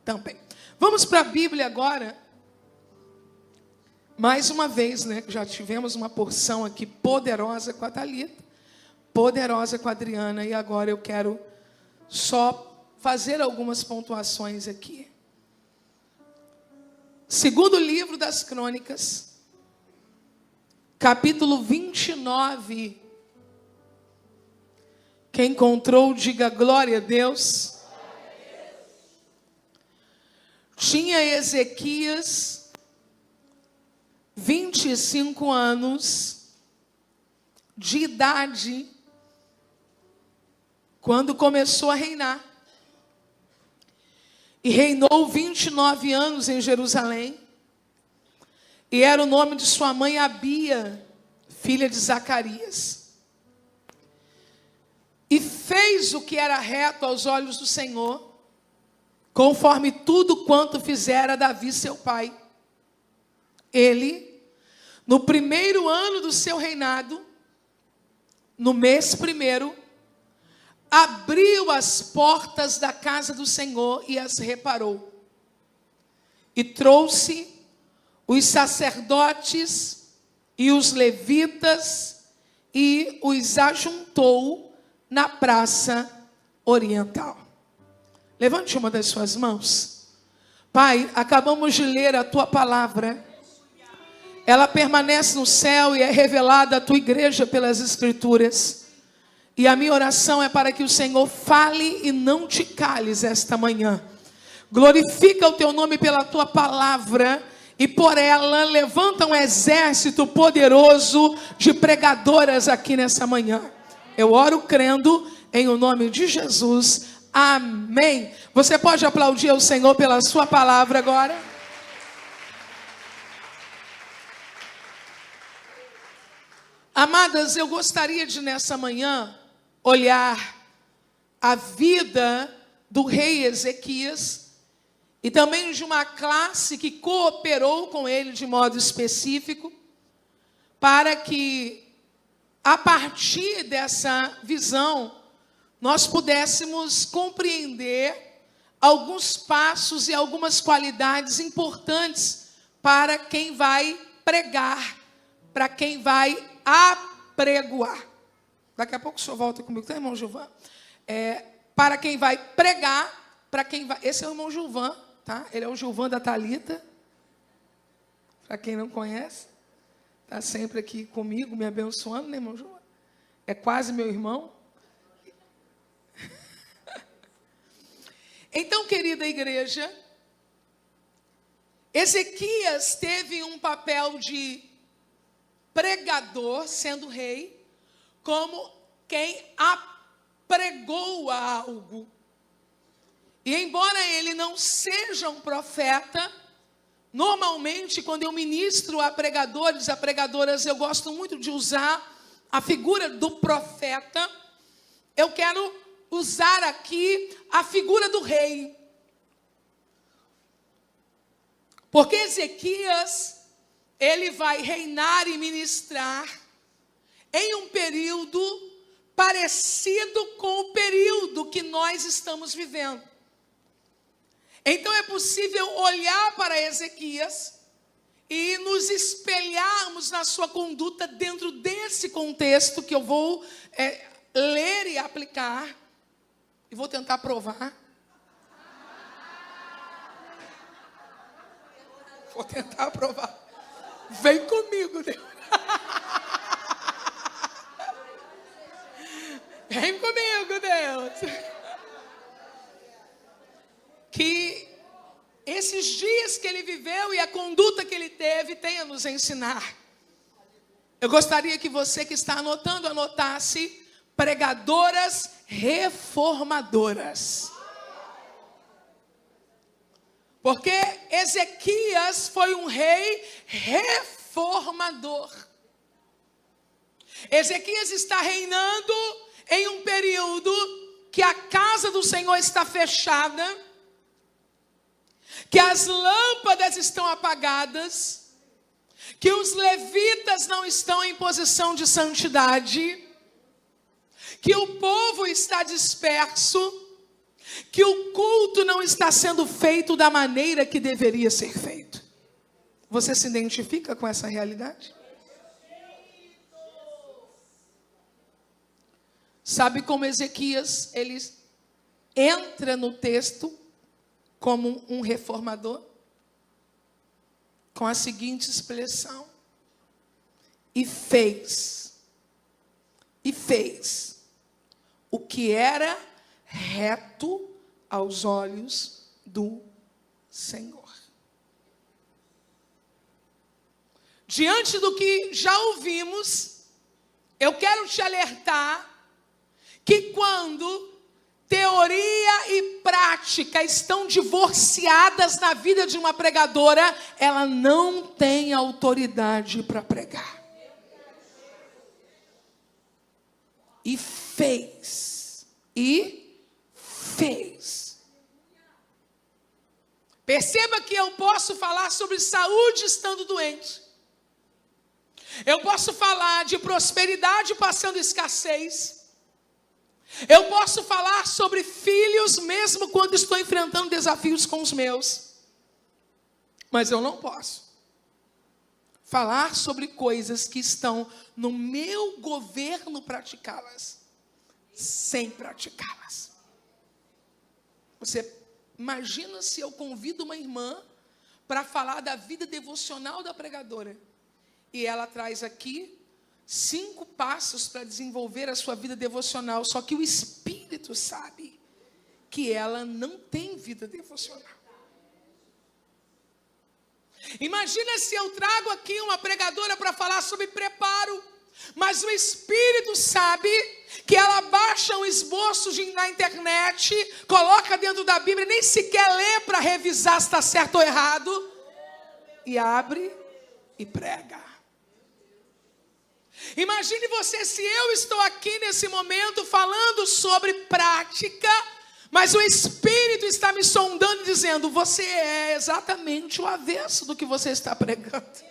também. Vamos para a Bíblia agora. Mais uma vez, né? Já tivemos uma porção aqui poderosa com a Thalita, poderosa com a Adriana, e agora eu quero só fazer algumas pontuações aqui. Segundo livro das Crônicas, capítulo 29. Quem encontrou, diga glória a Deus. Tinha Ezequias 25 anos de idade quando começou a reinar. E reinou 29 anos em Jerusalém. E era o nome de sua mãe Abia, filha de Zacarias. E fez o que era reto aos olhos do Senhor, conforme tudo quanto fizera Davi seu pai. Ele, no primeiro ano do seu reinado, no mês primeiro, abriu as portas da casa do Senhor e as reparou. E trouxe os sacerdotes e os levitas e os ajuntou na praça oriental. Levante uma das suas mãos. Pai, acabamos de ler a tua palavra. Ela permanece no céu e é revelada à tua igreja pelas Escrituras. E a minha oração é para que o Senhor fale e não te cales esta manhã. Glorifica o teu nome pela tua palavra e por ela levanta um exército poderoso de pregadoras aqui nessa manhã. Eu oro crendo em o nome de Jesus. Amém. Você pode aplaudir ao Senhor pela sua palavra agora? Amadas, eu gostaria de nessa manhã olhar a vida do rei Ezequias e também de uma classe que cooperou com ele de modo específico, para que a partir dessa visão nós pudéssemos compreender alguns passos e algumas qualidades importantes para quem vai pregar, para quem vai apregoar. Daqui a pouco o senhor volta comigo, tá, irmão Gilvan? Para quem vai pregar, para quem vai... Esse é o irmão Gilvan, tá? Ele é o Gilvan da Thalita. Para quem não conhece, está sempre aqui comigo, me abençoando, né, irmão Gilvan? É quase meu irmão. Então, querida igreja, Ezequias teve um papel de pregador, sendo rei, como quem apregou a algo. E embora ele não seja um profeta, normalmente quando eu ministro a pregadores, a pregadoras, eu gosto muito de usar a figura do profeta. Eu quero usar aqui a figura do rei. Porque Ezequias, ele vai reinar e ministrar em um período parecido com o período que nós estamos vivendo. Então é possível olhar para Ezequias e nos espelharmos na sua conduta dentro desse contexto que eu vou ler e aplicar. E vou tentar provar. Vou tentar provar. Vem comigo, Deus. Vem comigo, Deus. Que esses dias que ele viveu e a conduta que ele teve tenha nos ensinar. Eu gostaria que você que está anotando, anotasse pregadoras reformadoras. Porque Ezequias foi um rei reformador. Ezequias está reinando em um período que a casa do Senhor está fechada, que as lâmpadas estão apagadas, que os levitas não estão em posição de santidade, que o povo está disperso, que o culto não está sendo feito da maneira que deveria ser feito. Você se identifica com essa realidade? Sabe como Ezequias, ele entra no texto como um reformador? Com a seguinte expressão: e fez o que era reto aos olhos do Senhor. Diante do que já ouvimos, eu quero te alertar que quando teoria e prática estão divorciadas na vida de uma pregadora, ela não tem autoridade para pregar. E fez. Perceba que eu posso falar sobre saúde estando doente. Eu posso falar de prosperidade passando escassez. Eu posso falar sobre filhos mesmo quando estou enfrentando desafios com os meus. Mas eu não posso falar sobre coisas que estão no meu governo praticá-las, sem praticá-las. Você imagina se eu convido uma irmã para falar da vida devocional da pregadora. E ela traz aqui 5 passos para desenvolver a sua vida devocional. Só que o Espírito sabe que ela não tem vida devocional. Imagina se eu trago aqui uma pregadora para falar sobre preparo, mas o Espírito sabe que ela baixa um esboço na internet, coloca dentro da Bíblia, nem sequer lê para revisar se está certo ou errado, e abre e prega. Imagine você se eu estou aqui nesse momento falando sobre prática, mas o Espírito está me sondando e dizendo: você é exatamente o avesso do que você está pregando.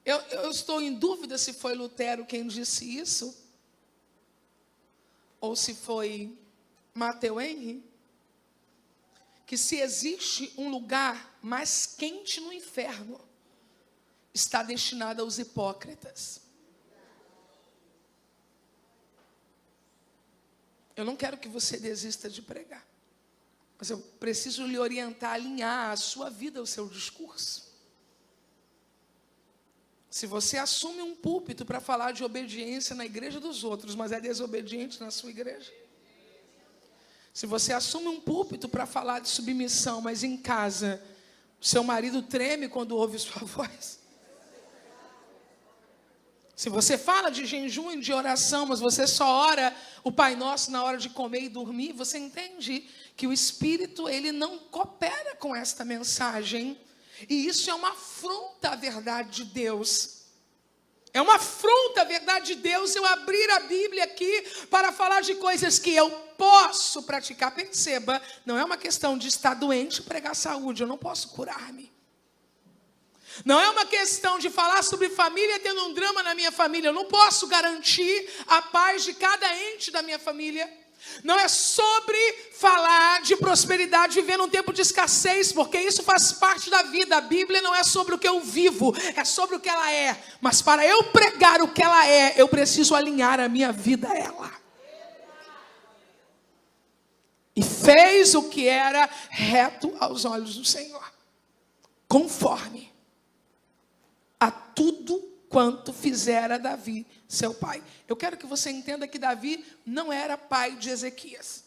Eu estou em dúvida se foi Lutero quem disse isso, ou se foi Matthew Henry, que se existe um lugar mais quente no inferno, está destinado aos hipócritas. Eu não quero que você desista de pregar, mas eu preciso lhe orientar, alinhar a sua vida ao seu discurso. Se você assume um púlpito para falar de obediência na igreja dos outros, mas é desobediente na sua igreja. Se você assume um púlpito para falar de submissão, mas em casa seu marido treme quando ouve sua voz. Se você fala de jejum e de oração, mas você só ora o Pai Nosso na hora de comer e dormir, você entende que o Espírito, ele não coopera com esta mensagem. E isso é uma afronta à verdade de Deus. É uma afronta à verdade de Deus eu abrir a Bíblia aqui para falar de coisas que eu posso praticar. Perceba, não é uma questão de estar doente e pregar saúde. Eu não posso curar-me. Não é uma questão de falar sobre família tendo um drama na minha família. Eu não posso garantir a paz de cada ente da minha família. Não é sobre falar de prosperidade vivendo um tempo de escassez, porque isso faz parte da vida. A Bíblia não é sobre o que eu vivo, é sobre o que ela é. Mas para eu pregar o que ela é, eu preciso alinhar a minha vida a ela. E fez o que era reto aos olhos do Senhor, conforme a tudo quanto fizera Davi, seu pai. Eu quero que você entenda que Davi não era pai de Ezequias.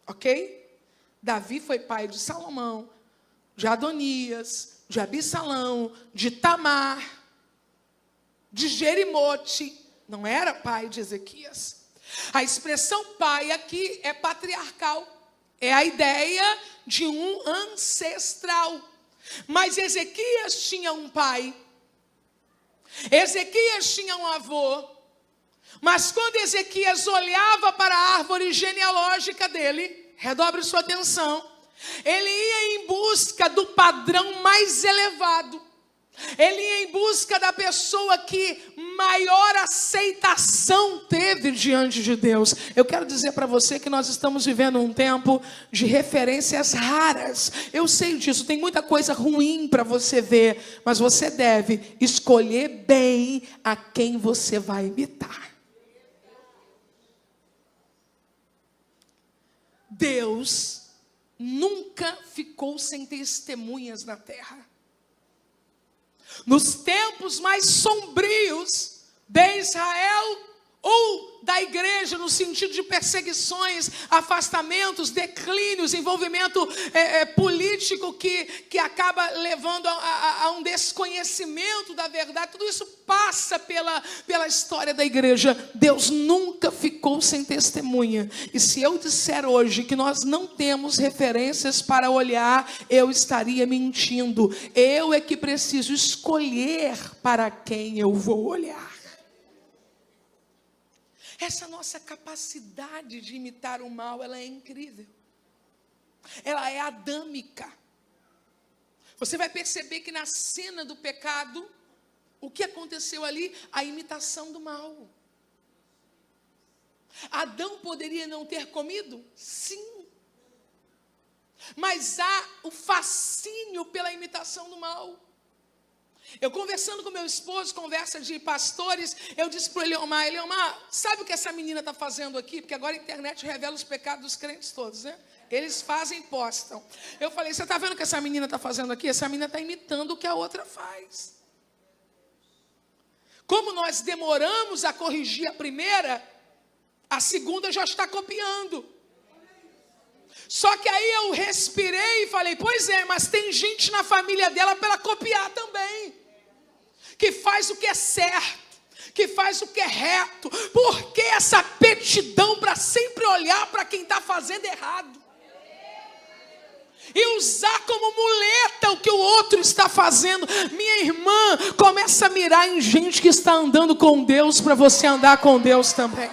Ok? Davi foi pai de Salomão, de Adonias, de Absalão, de Tamar, de Jerimote. Não era pai de Ezequias. A expressão pai aqui é patriarcal. É a ideia de um ancestral. Mas Ezequias tinha um pai. Ezequias tinha um avô, mas quando Ezequias olhava para a árvore genealógica dele, redobre sua atenção, ele ia em busca do padrão mais elevado. Ele ia em busca da pessoa que maior aceitação teve diante de Deus. Eu quero dizer para você que nós estamos vivendo um tempo de referências raras. Eu sei disso, tem muita coisa ruim para você ver, mas você deve escolher bem a quem você vai imitar. Deus nunca ficou sem testemunhas na terra. Nos tempos mais sombrios de Israel ou da igreja, no sentido de perseguições, afastamentos, declínios, envolvimento político que acaba levando a um desconhecimento da verdade, tudo isso passa pela história da igreja. Deus nunca ficou sem testemunha. E se eu disser hoje que nós não temos referências para olhar, eu estaria mentindo. Eu é que preciso escolher para quem eu vou olhar. Essa nossa capacidade de imitar o mal, ela é incrível. Ela é adâmica. Você vai perceber que na cena do pecado, o que aconteceu ali? A imitação do mal. Adão poderia não ter comido? Sim. Mas há o fascínio pela imitação do mal. Eu conversando com meu esposo, conversa de pastores, eu disse para o Eliomar, sabe o que essa menina está fazendo aqui? Porque agora a internet revela os pecados dos crentes todos, né? Eles fazem e postam. Eu falei, você está vendo o que essa menina está fazendo aqui? Essa menina está imitando o que a outra faz. Como nós demoramos a corrigir a primeira, a segunda já está copiando. Só que aí eu respirei e falei, pois é, mas tem gente na família dela para ela copiar também. Que faz o que é certo, que faz o que é reto. Por que essa aptidão para sempre olhar para quem está fazendo errado? E usar como muleta o que o outro está fazendo. Minha irmã, começa a mirar em gente que está andando com Deus para você andar com Deus também.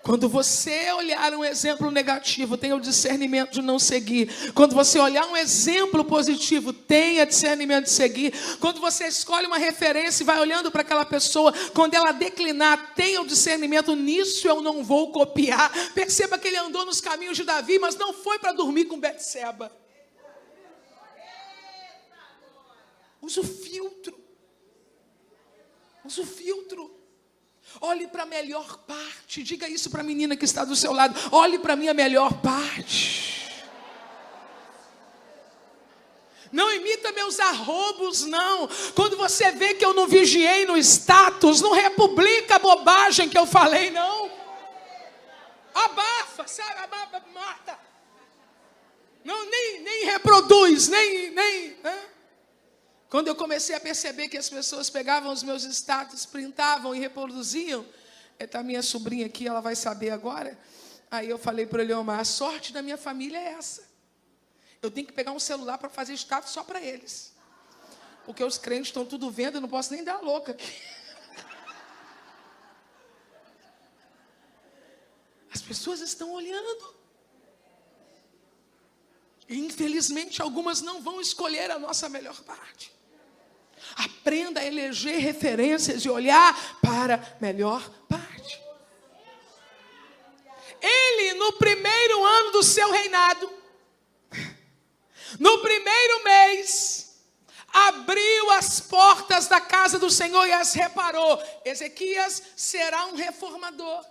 Quando você olhar um exemplo negativo, tenha o discernimento de não seguir. Quando você olhar um exemplo positivo, tenha discernimento de seguir. Quando você escolhe uma referência e vai olhando para aquela pessoa, quando ela declinar, tenha o discernimento, nisso eu não vou copiar. Perceba que ele andou nos caminhos de Davi, mas não foi para dormir com Betseba. Usa o filtro. Usa o filtro. Olhe para a melhor parte. Diga isso para a menina que está do seu lado. Olhe para a minha melhor parte. Não imita meus arrobos, não. Quando você vê que eu não vigiei no status, não republica a bobagem que eu falei, não. Abafa, sabe? Abafa, mata. Não, nem reproduz, nem né? Quando eu comecei a perceber que as pessoas pegavam os meus status, printavam e reproduziam, está minha sobrinha aqui, ela vai saber agora. Aí eu falei para o Eliomar, a sorte da minha família é essa. Eu tenho que pegar um celular para fazer status só para eles. Porque os crentes estão tudo vendo, eu não posso nem dar louca aqui. As pessoas estão olhando. E infelizmente algumas não vão escolher a nossa melhor parte. Aprenda a eleger referências e olhar para a melhor parte. Ele, no primeiro ano do seu reinado, no primeiro mês, abriu as portas da casa do Senhor e as reparou. Ezequias será um reformador.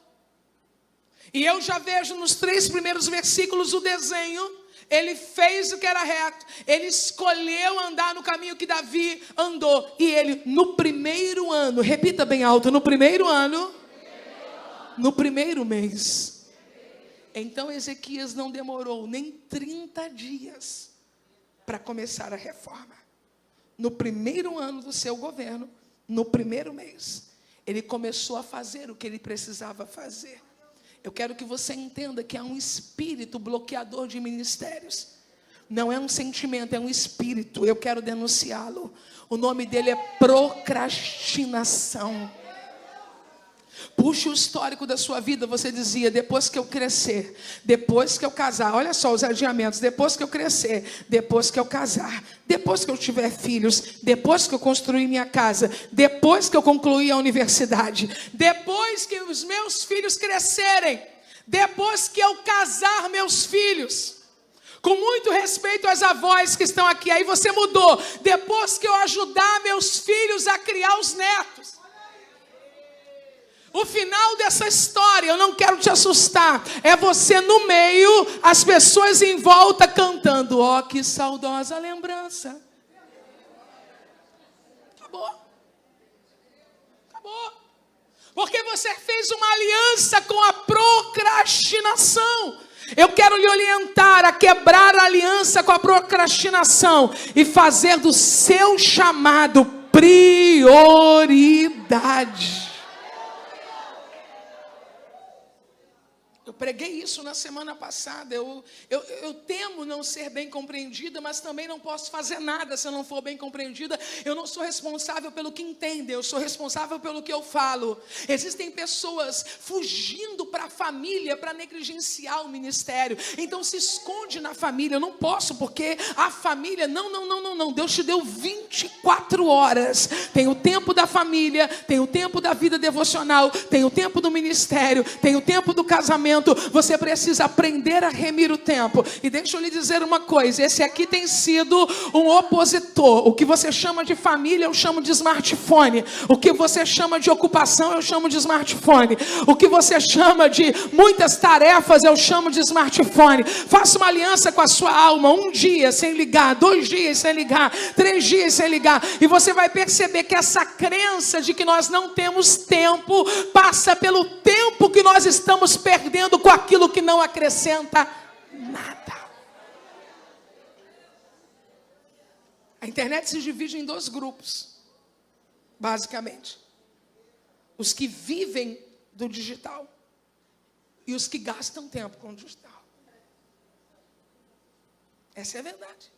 E eu já vejo nos 3 primeiros versículos o desenho. Ele fez o que era reto. Ele escolheu andar no caminho que Davi andou. E ele, no primeiro ano, repita bem alto, no primeiro ano, no primeiro mês. Então Ezequias não demorou nem 30 dias para começar a reforma. No primeiro ano do seu governo, no primeiro mês, ele começou a fazer o que ele precisava fazer. Eu quero que você entenda que há um espírito bloqueador de ministérios. Não é um sentimento, é um espírito. Eu quero denunciá-lo. O nome dele é procrastinação. Puxe o histórico da sua vida. Você dizia: depois que eu crescer, depois que eu casar. Olha só os adiamentos: depois que eu crescer, depois que eu casar, depois que eu tiver filhos, depois que eu construir minha casa, depois que eu concluir a universidade, depois que os meus filhos crescerem, depois que eu casar meus filhos. Com muito respeito às avós que estão aqui, aí você mudou: depois que eu ajudar meus filhos a criar os netos. O final dessa história, eu não quero te assustar, é você no meio, as pessoas em volta cantando: ó, que saudosa lembrança. Acabou. Porque você fez uma aliança com a procrastinação. Eu quero lhe orientar a quebrar a aliança com a procrastinação e fazer do seu chamado prioridade. Eu preguei isso na semana passada. Eu temo não ser bem compreendida, mas também não posso fazer nada se eu não for bem compreendida. Eu não sou responsável pelo que entendem, eu sou responsável pelo que eu falo. Existem pessoas fugindo para a família para negligenciar o ministério. Então se esconde na família. Eu não posso, porque a família, não. Deus te deu 24 horas. Tem o tempo da família, tem o tempo da vida devocional, tem o tempo do ministério, tem o tempo do casamento. Você precisa aprender a remir o tempo. E deixa eu lhe dizer uma coisa: esse aqui tem sido um opositor. O que você chama de família, eu chamo de smartphone. O que você chama de ocupação, eu chamo de smartphone. O que você chama de muitas tarefas, eu chamo de smartphone. Faça uma aliança com a sua alma. 1 dia sem ligar, 2 dias sem ligar, 3 dias sem ligar. E você vai perceber que essa crença de que nós não temos tempo passa pelo tempo que nós estamos perdendo com aquilo que não acrescenta nada. A internet se divide em 2 grupos, basicamente: os que vivem do digital e os que gastam tempo com o digital. Essa é a verdade.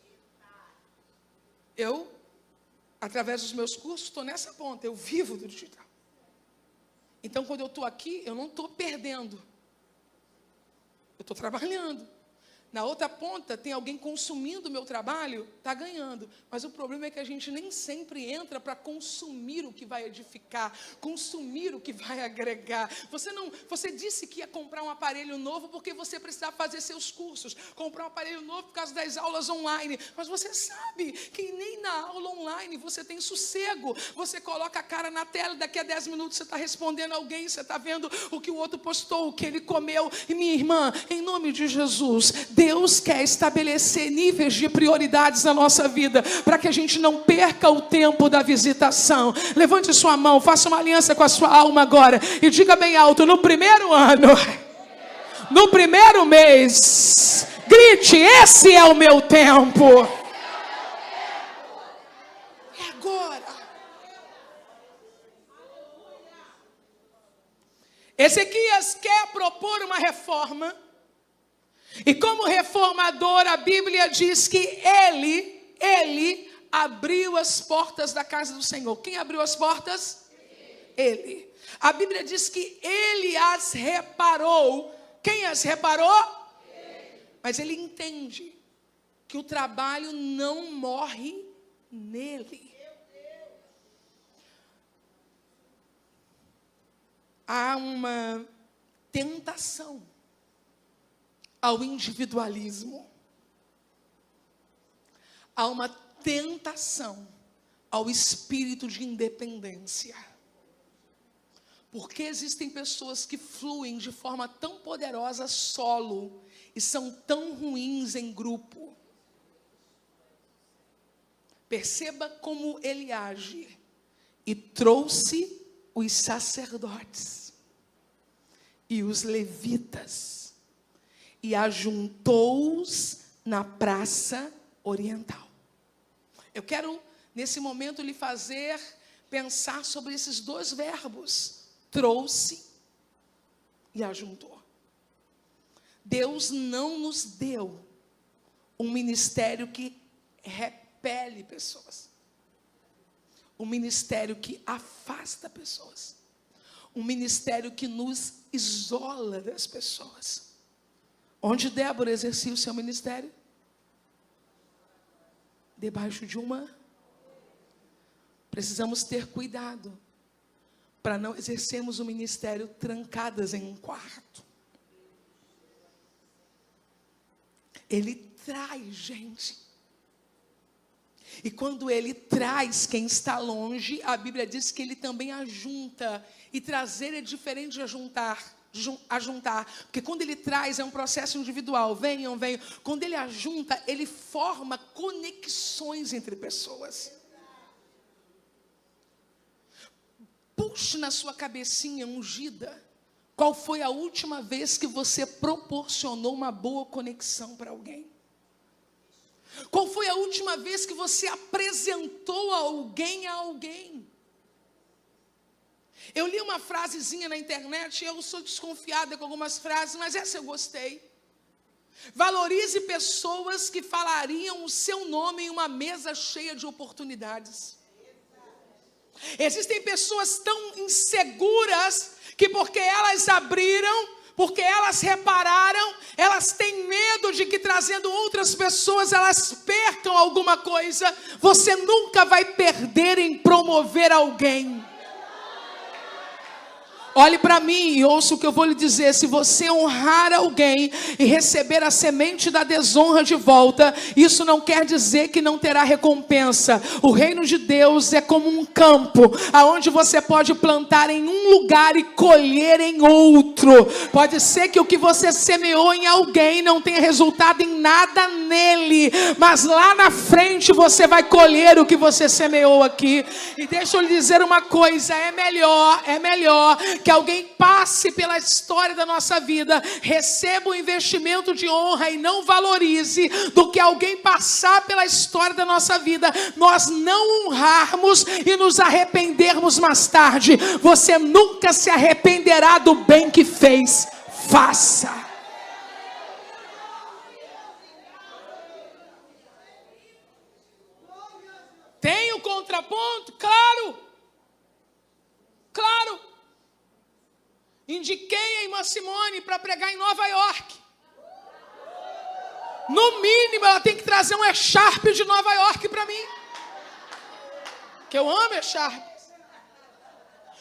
Eu, através dos meus cursos, estou nessa ponta. Eu vivo do digital. Então, quando eu estou aqui, eu não estou perdendo. Eu estou trabalhando. Na outra ponta, tem alguém consumindo o meu trabalho, está ganhando. Mas o problema é que a gente nem sempre entra para consumir o que vai edificar, consumir o que vai agregar. Você disse que ia comprar um aparelho novo porque você precisava fazer seus cursos. Comprar um aparelho novo por causa das aulas online. Mas você sabe que nem na aula online você tem sossego. Você coloca a cara na tela, daqui a 10 minutos você está respondendo a alguém, você está vendo o que o outro postou, o que ele comeu. E minha irmã, em nome de Jesus, Deus quer estabelecer níveis de prioridades na nossa vida, para que a gente não perca o tempo da visitação. Levante sua mão, faça uma aliança com a sua alma agora, e diga bem alto: no primeiro ano, no primeiro mês, grite: esse é o meu tempo. É agora. Ezequias quer propor uma reforma. E como reformador, a Bíblia diz que ele abriu as portas da casa do Senhor. Quem abriu as portas? Ele. A Bíblia diz que ele as reparou. Quem as reparou? Mas ele entende que o trabalho não morre nele. Há uma tentação ao individualismo. Há uma tentação ao espírito de independência. Porque existem pessoas que fluem de forma tão poderosa solo e são tão ruins em grupo. Perceba como ele age. E trouxe os sacerdotes e os levitas e ajuntou-os na praça oriental. Eu quero, nesse momento, lhe fazer pensar sobre esses 2 verbos: trouxe e ajuntou. Deus não nos deu um ministério que repele pessoas, um ministério que afasta pessoas, um ministério que nos isola das pessoas. Onde Débora exercia o seu ministério? Debaixo de uma. Precisamos ter cuidado para não exercermos o ministério trancadas em um quarto. Ele traz gente. E quando ele traz quem está longe, a Bíblia diz que ele também ajunta. E trazer é diferente de ajuntar. Porque quando ele traz é um processo individual. Venham. Quando ele ajunta, ele forma conexões entre pessoas. Puxe na sua cabecinha ungida. Qual foi a última vez que você proporcionou uma boa conexão para alguém? Qual foi a última vez que você apresentou alguém a alguém? Eu li uma frasezinha na internet, eu sou desconfiada com algumas frases, mas essa eu gostei. Valorize pessoas que falariam o seu nome em uma mesa cheia de oportunidades. Existem pessoas tão inseguras que porque elas abriram, porque elas repararam, elas têm medo de que trazendo outras pessoas elas percam alguma coisa. Você nunca vai perder em promover alguém. Olhe para mim e ouça o que eu vou lhe dizer. Se você honrar alguém e receber a semente da desonra de volta, isso não quer dizer que não terá recompensa. O reino de Deus é como um campo, aonde você pode plantar em um lugar e colher em outro. Pode ser que o que você semeou em alguém não tenha resultado em nada nele, mas lá na frente você vai colher o que você semeou aqui. E deixa eu lhe dizer uma coisa, é melhor que alguém passe pela história da nossa vida, receba um investimento de honra e não valorize, do que alguém passar pela história da nossa vida, nós não honrarmos e nos arrependermos mais tarde. Você nunca se arrependerá do bem que fez. Faça. Tem o contraponto? Claro. Indiquei a irmã Simone para pregar em Nova York. No mínimo, ela tem que trazer um echarpe de Nova York para mim. Que eu amo echarpes.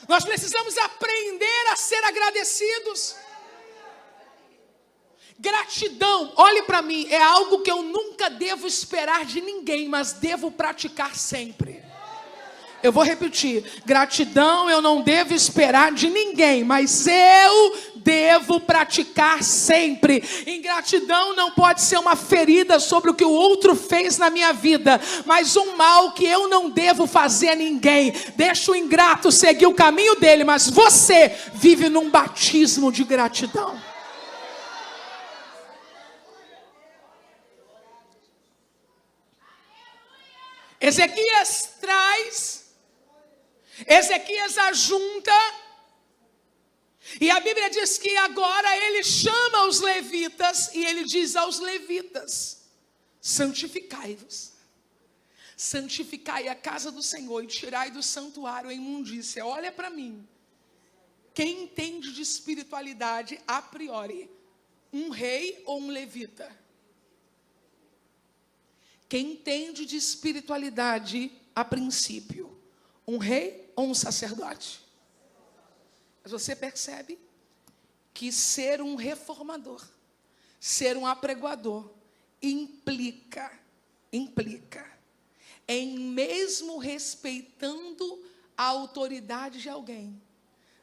Nós precisamos aprender a ser agradecidos. Gratidão, olhe para mim, é algo que eu nunca devo esperar de ninguém, mas devo praticar sempre. Eu vou repetir, gratidão eu não devo esperar de ninguém, mas eu devo praticar sempre. Ingratidão não pode ser uma ferida sobre o que o outro fez na minha vida, mas um mal que eu não devo fazer a ninguém. Deixa o ingrato seguir o caminho dele, mas você vive num batismo de gratidão. Ezequias traz, Ezequias ajunta, e a Bíblia diz que agora ele chama os levitas, e ele diz aos levitas: santificai-vos, santificai a casa do Senhor, e tirai do santuário a imundícia. Olha para mim, quem entende de espiritualidade a priori, um rei ou um levita? Quem entende de espiritualidade a princípio, um rei ou um sacerdote? Mas você percebe que ser um reformador, ser um apregoador, implica, em mesmo respeitando a autoridade de alguém,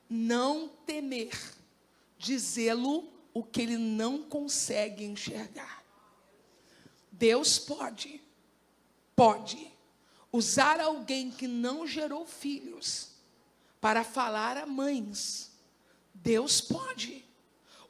não temer dizê-lo o que ele não consegue enxergar. Deus pode usar alguém que não gerou filhos para falar a mães. Deus pode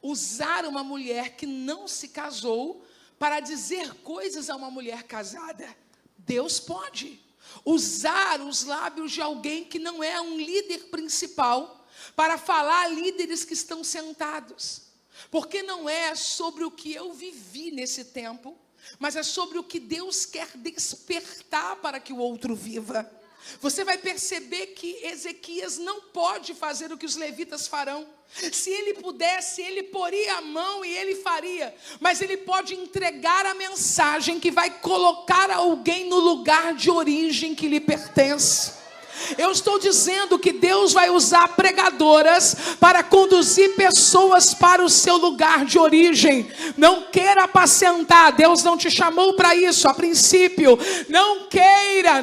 usar uma mulher que não se casou para dizer coisas a uma mulher casada. Deus pode usar os lábios de alguém que não é um líder principal para falar a líderes que estão sentados. Porque não é sobre o que eu vivi nesse tempo, mas é sobre o que Deus quer despertar para que o outro viva. você vai perceber que Ezequias não pode fazer o que os levitas farão. Se ele pudesse, ele poria a mão e ele faria. Mas ele pode entregar a mensagem que vai colocar alguém no lugar de origem que lhe pertence. Eu estou dizendo que Deus vai usar pregadoras para conduzir pessoas para o seu lugar de origem. Não queira apacentar, Deus não te chamou para isso a princípio. Não queira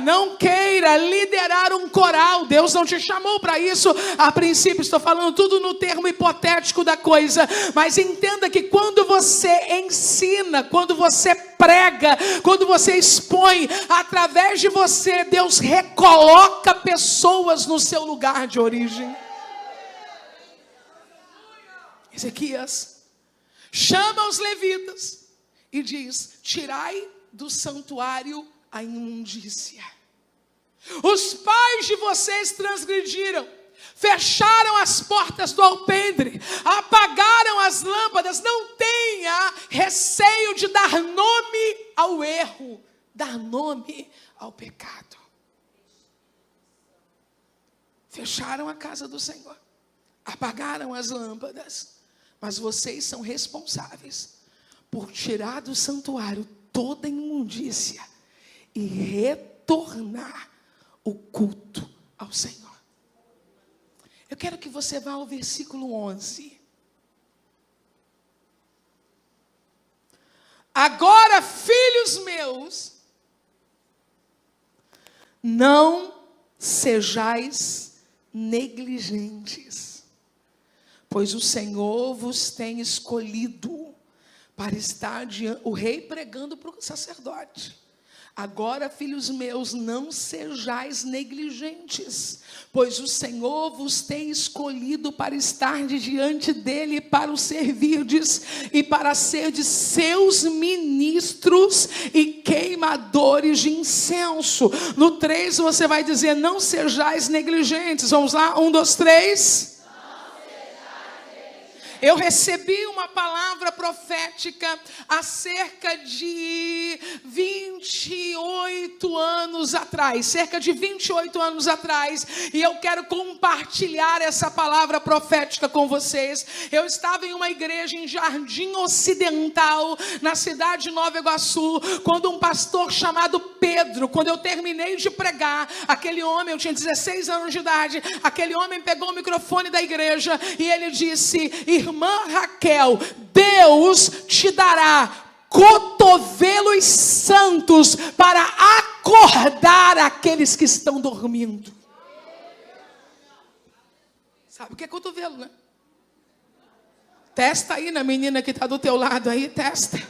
liderar um coral, Deus não te chamou para isso a princípio. Estou falando tudo no termo hipotético da coisa, mas entenda que quando você ensina, quando você prega, quando você expõe, através de você, Deus recoloca pessoas no seu lugar de origem. Ezequias chama os levitas e diz: tirai do santuário a imundícia. Os pais de vocês transgrediram, fecharam as portas do alpendre, apagaram as lâmpadas. Não tenha receio de dar nome ao erro, dar nome ao pecado. Fecharam a casa do Senhor, apagaram as lâmpadas, mas vocês são responsáveis por tirar do santuário toda a imundícia e retornar o culto ao Senhor. Eu quero que você vá ao versículo 11. Agora, filhos meus, não sejais negligentes, pois o Senhor vos tem escolhido para estar diante, o rei pregando para o sacerdote. Agora, filhos meus, não sejais negligentes, pois o Senhor vos tem escolhido para estar diante dele, para o servirdes e para serdes seus ministros e queimadores de incenso. No 3 você vai dizer: não sejais negligentes. Vamos lá, 1, 2, 3. Eu recebi uma palavra profética há cerca de 28 anos atrás. Cerca de 28 anos atrás. E eu quero compartilhar essa palavra profética com vocês. Eu estava em uma igreja em Jardim Ocidental, na cidade de Nova Iguaçu, quando um pastor chamado Pedro, quando eu terminei de pregar, aquele homem, eu tinha 16 anos de idade, aquele homem pegou o microfone da igreja e ele disse: irmã Raquel, Deus te dará cotovelos santos para acordar aqueles que estão dormindo. Sabe o que é cotovelo, né? Testa aí na menina que está do teu lado aí, testa.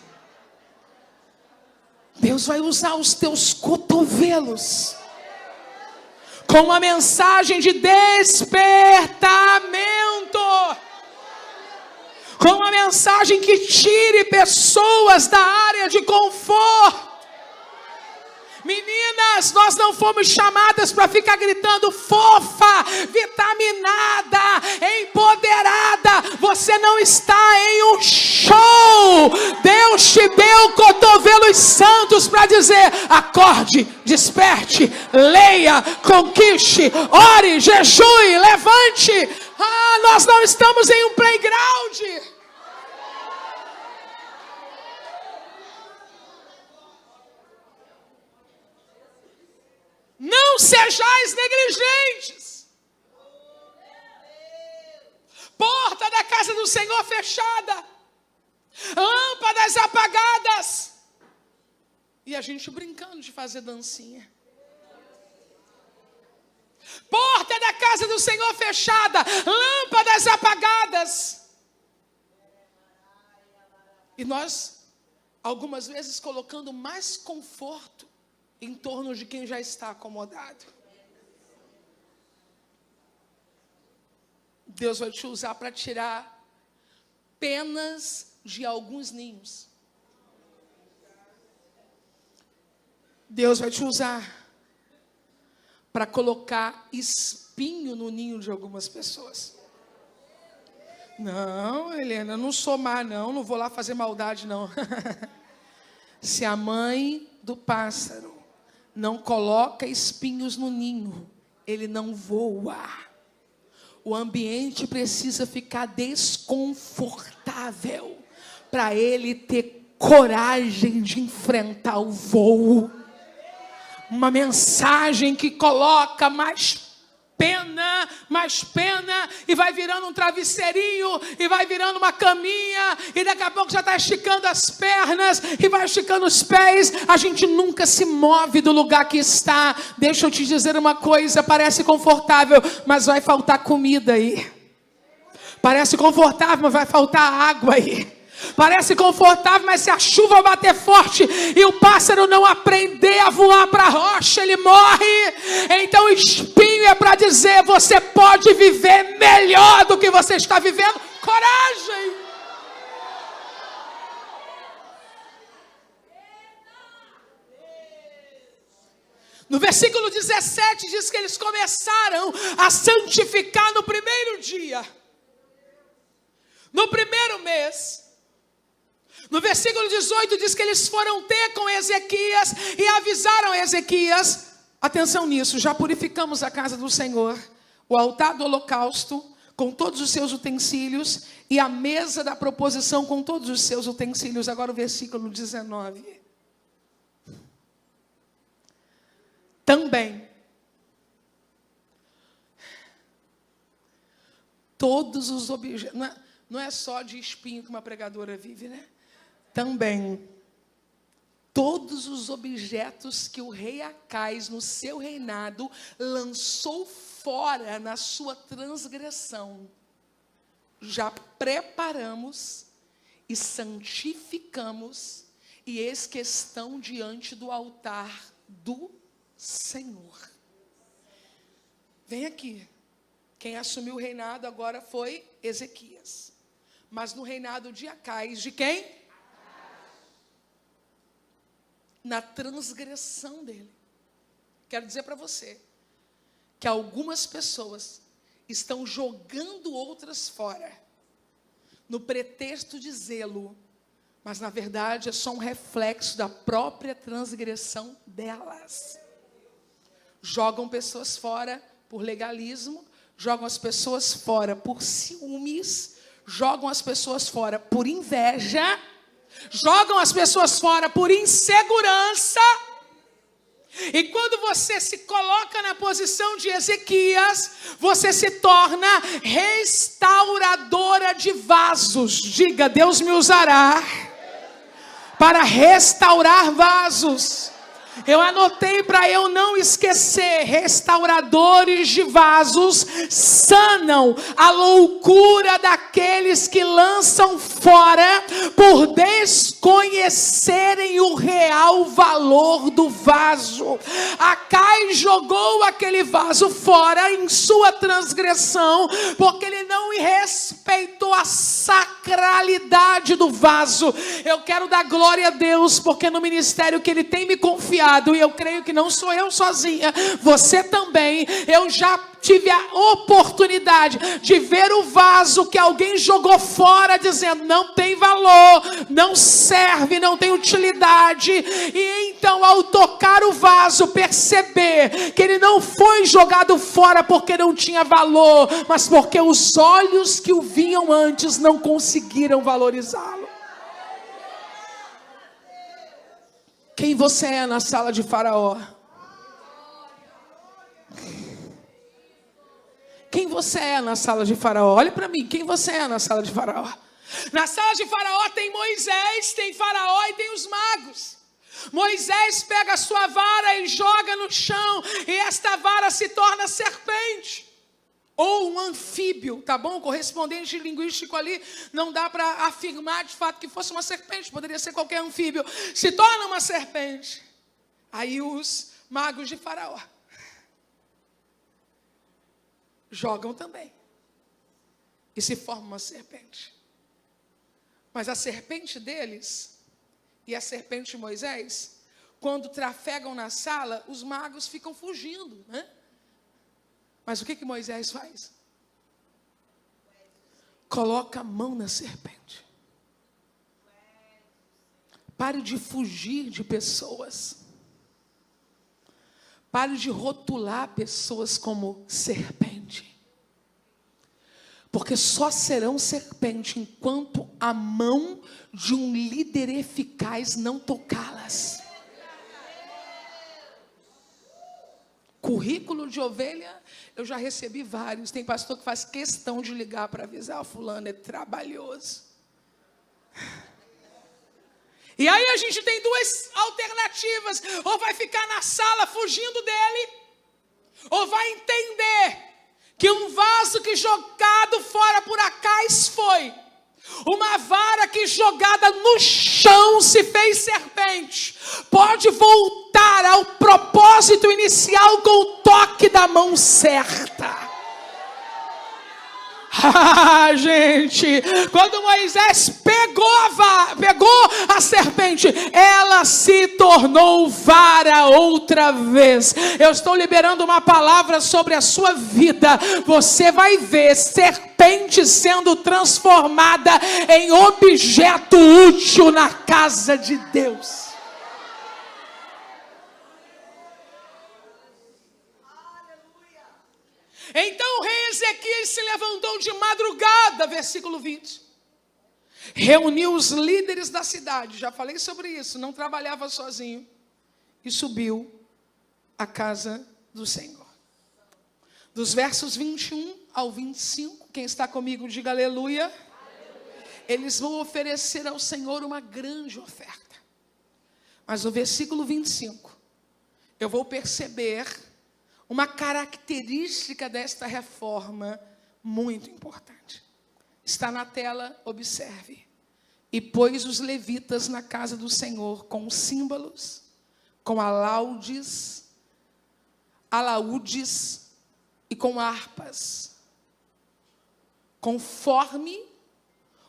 Deus vai usar os teus cotovelos com uma mensagem de despertamento, com uma mensagem que tire pessoas da área de conforto. Meninas, nós não fomos chamadas para ficar gritando fofa, vitaminada, empoderada. Você não está em um show. Deus te deu cotovelos santos para dizer: acorde, desperte, leia, conquiste, ore, jejue, levante. Nós não estamos em um playground. Não sejais negligentes. Porta da casa do Senhor fechada, lâmpadas apagadas, e a gente brincando de fazer dancinha. Porta da casa do Senhor fechada, lâmpadas apagadas, e nós algumas vezes colocando mais conforto em torno de quem já está acomodado. Deus vai te usar para tirar penas de alguns ninhos. Deus vai te usar para colocar espinho no ninho de algumas pessoas. Não, Helena, não sou má, não vou lá fazer maldade, não. Se a mãe do pássaro não coloca espinhos no ninho, ele não voa. O ambiente precisa ficar desconfortável para ele ter coragem de enfrentar o voo. Uma mensagem que coloca mais pena, e vai virando um travesseirinho, e vai virando uma caminha, e daqui a pouco já está esticando as pernas, e vai esticando os pés. A gente nunca se move do lugar que está. Deixa eu te dizer uma coisa, parece confortável, mas vai faltar comida aí. Parece confortável, mas vai faltar água aí. Parece confortável, mas se a chuva bater forte e o pássaro não aprender a voar para a rocha, ele morre. Então o espinho é para dizer: você pode viver melhor do que você está vivendo. Coragem! No versículo 17 diz que eles começaram a santificar no primeiro dia, no primeiro mês. No versículo 18 diz que eles foram ter com Ezequias e avisaram a Ezequias: atenção nisso, já purificamos a casa do Senhor, o altar do holocausto com todos os seus utensílios e a mesa da proposição com todos os seus utensílios. Agora o versículo 19. Também todos os objetos, não é só de espinho que uma pregadora vive, né? Também todos os objetos que o rei Acais, no seu reinado, lançou fora na sua transgressão, já preparamos e santificamos, e eis que estão diante do altar do Senhor. Vem aqui. Quem assumiu o reinado agora foi Ezequias. Mas no reinado de Acais, de quem? Na transgressão dele. Quero dizer para você que algumas pessoas estão jogando outras fora, no pretexto de zelo, mas na verdade é só um reflexo da própria transgressão delas. Jogam pessoas fora por legalismo, jogam as pessoas fora por ciúmes, jogam as pessoas fora por inveja, jogam as pessoas fora por insegurança. E quando você se coloca na posição de Ezequias, você se torna restauradora de vasos. Diga: Deus me usará para restaurar vasos. Eu anotei para eu não esquecer: restauradores de vasos sanam a loucura daqueles que lançam fora por desconhecerem o real valor do vaso. Acais jogou aquele vaso fora em sua transgressão, porque ele não respeitou a sacralidade do vaso. Eu quero dar glória a Deus, porque no ministério que ele tem me confiado, e eu creio que não sou eu sozinha, você também, eu já tive a oportunidade de ver o vaso que alguém jogou fora, dizendo: não tem valor, não serve, não tem utilidade. E então, ao tocar o vaso, perceber que ele não foi jogado fora porque não tinha valor, mas porque os olhos que o viam antes não conseguiram valorizá-lo. Quem você é na sala de Faraó? Quem você é na sala de Faraó? Olha para mim, quem você é na sala de Faraó? Na sala de Faraó tem Moisés, tem Faraó e tem os magos. Moisés pega a sua vara e joga no chão, e esta vara se torna serpente. Ou um anfíbio, tá bom? O correspondente linguístico ali não dá para afirmar de fato que fosse uma serpente, poderia ser qualquer anfíbio. Se torna uma serpente. Aí os magos de Faraó jogam também, e se forma uma serpente. Mas a serpente deles e a serpente de Moisés, quando trafegam na sala, os magos ficam fugindo, né? Mas o que Moisés faz? Coloca a mão na serpente. Pare de fugir de pessoas. Pare de rotular pessoas como serpente. Porque só serão serpente enquanto a mão de um líder eficaz não tocá-las. Currículo de ovelha, eu já recebi vários. Tem pastor que faz questão de ligar para avisar: fulano é trabalhoso. E aí a gente tem duas alternativas: ou vai ficar na sala fugindo dele, ou vai entender que um vaso que jogado fora por acaso foi uma vara que jogada no chão se fez serpente. Pode voltar ao propósito inicial com o toque da mão certa. Ah, gente, quando Moisés pegou a serpente, ela se tornou vara outra vez. Eu estou liberando uma palavra sobre a sua vida. Você vai ver serpente sendo transformada em objeto útil na casa de Deus. Então o rei Ezequias se levantou de madrugada, versículo 20. Reuniu os líderes da cidade, já falei sobre isso, não trabalhava sozinho. E subiu à casa do Senhor. Dos versos 21 ao 25, quem está comigo, diga aleluia. Aleluia. Eles vão oferecer ao Senhor uma grande oferta. Mas no versículo 25, eu vou perceber uma característica desta reforma muito importante. Está na tela, observe. E pôs os levitas na casa do Senhor com símbolos, com alaúdes e com harpas, conforme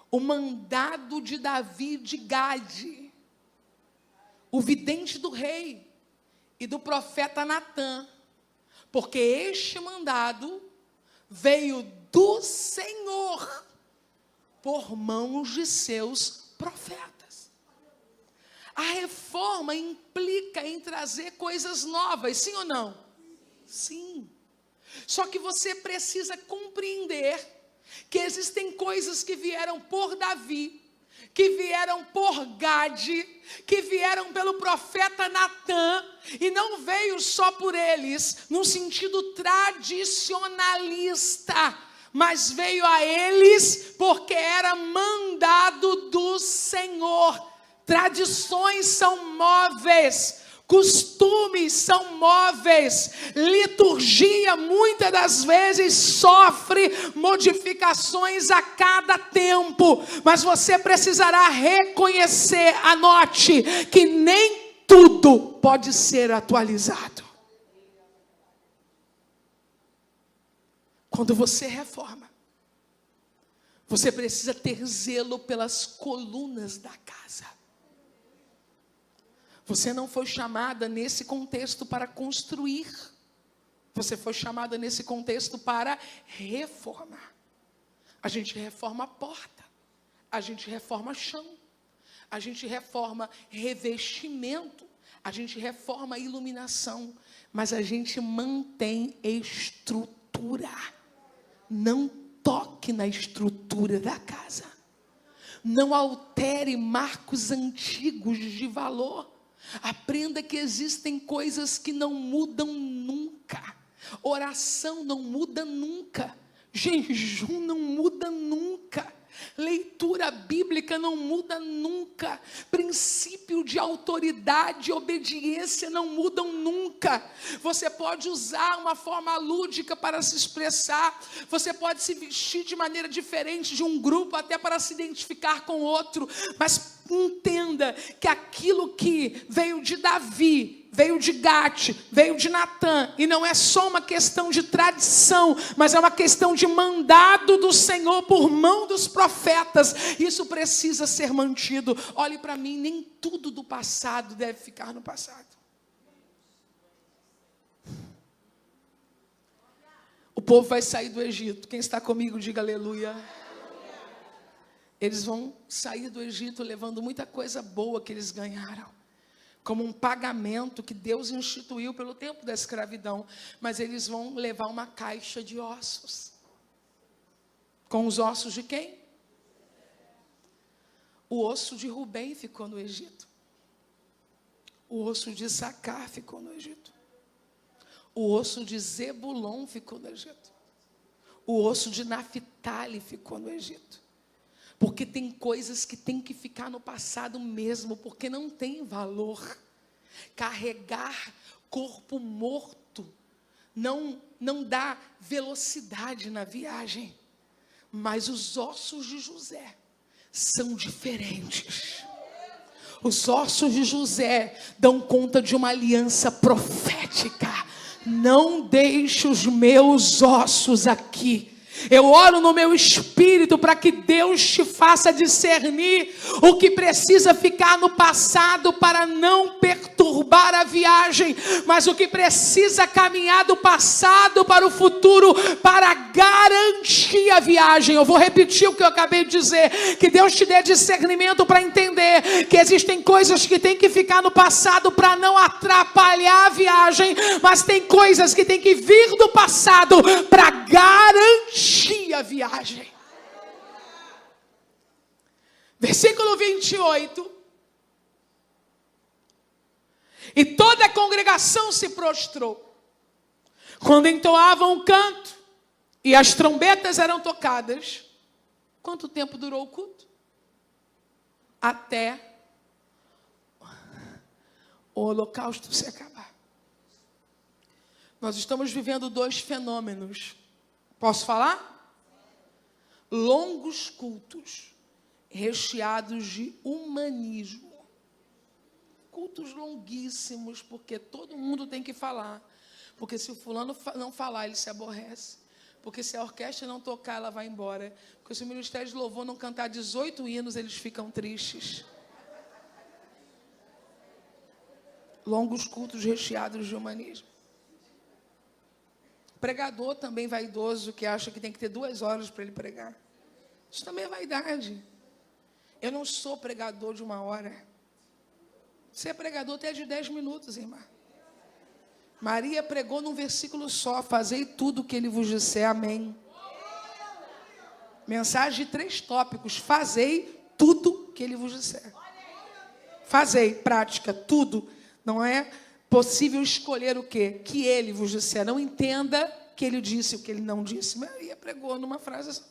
o mandado de Davi de Gade, o vidente do rei e do profeta Natã. Porque este mandado veio do Senhor por mãos de seus profetas. A reforma implica em trazer coisas novas, sim ou não? Sim. Só que você precisa compreender que existem coisas que vieram por Davi, que vieram por Gade, que vieram pelo profeta Natã, e não veio só por eles, num sentido tradicionalista, mas veio a eles porque era mandado do Senhor. Tradições são móveis, costumes são móveis, liturgia muitas das vezes sofre modificações a cada tempo, mas você precisará reconhecer, anote, que nem tudo pode ser atualizado. Quando você reforma, você precisa ter zelo pelas colunas da casa. Você não foi chamada nesse contexto para construir. Você foi chamada nesse contexto para reformar. A gente reforma a porta. A gente reforma chão. A gente reforma revestimento. A gente reforma a iluminação. Mas a gente mantém estrutura. Não toque na estrutura da casa. Não altere marcos antigos de valor. Aprenda que existem coisas que não mudam nunca. Oração não muda nunca. Jejum não muda nunca. Leitura bíblica não muda nunca. Princípio de autoridade e obediência não mudam nunca. Você pode usar uma forma lúdica para se expressar. Você pode se vestir de maneira diferente de um grupo até para se identificar com outro. Mas entenda que aquilo que veio de Davi, veio de Gate, veio de Natã, e não é só uma questão de tradição, mas é uma questão de mandado do Senhor por mão dos profetas. Isso precisa ser mantido. Olhe para mim, nem tudo do passado deve ficar no passado. O povo vai sair do Egito. Quem está comigo, diga aleluia. Eles vão sair do Egito levando muita coisa boa que eles ganharam. como um pagamento que Deus instituiu pelo tempo da escravidão. Mas eles vão levar uma caixa de ossos. Com os ossos de quem? O osso de Rubem ficou no Egito. O osso de Issacar ficou no Egito. O osso de Zebulon ficou no Egito. O osso de Naphtali ficou no Egito. Porque tem coisas que tem que ficar no passado mesmo, porque não tem valor. Carregar corpo morto não dá velocidade na viagem. Mas os ossos de José são diferentes. Os ossos de José dão conta de uma aliança profética. Não deixe os meus ossos aqui. Eu oro no meu espírito para que Deus te faça discernir o que precisa ficar no passado para não perturbar a viagem, mas o que precisa caminhar do passado para o futuro para garantir a viagem. Eu vou repetir o que eu acabei de dizer, que Deus te dê discernimento para entender que existem coisas que tem que ficar no passado para não atrapalhar a viagem, mas tem coisas que tem que vir do passado para garantir a viagem. Versículo 28. E toda a congregação se prostrou quando entoavam o canto e as trombetas eram tocadas. Quanto tempo durou o culto? Até o holocausto se acabar. Nós estamos vivendo 2 fenômenos. Posso falar? Longos cultos, recheados de humanismo. Cultos longuíssimos, porque todo mundo tem que falar. Porque se o fulano não falar, ele se aborrece. Porque se a orquestra não tocar, ela vai embora. Porque se o ministério de louvor não cantar 18 hinos, eles ficam tristes. Longos cultos recheados de humanismo. Pregador também vaidoso, que acha que tem que ter 2 horas para ele pregar. Isso também é vaidade. Eu não sou pregador de 1 hora. Você é pregador até de 10 minutos, irmã. Maria pregou num versículo só: fazei tudo o que ele vos disser, amém. Mensagem de 3 tópicos: fazei tudo o que ele vos disser. Fazei, prática, tudo. Não é possível escolher o quê? Que ele vos disser. Não entenda que ele disse o que ele não disse. Maria pregou numa frase assim.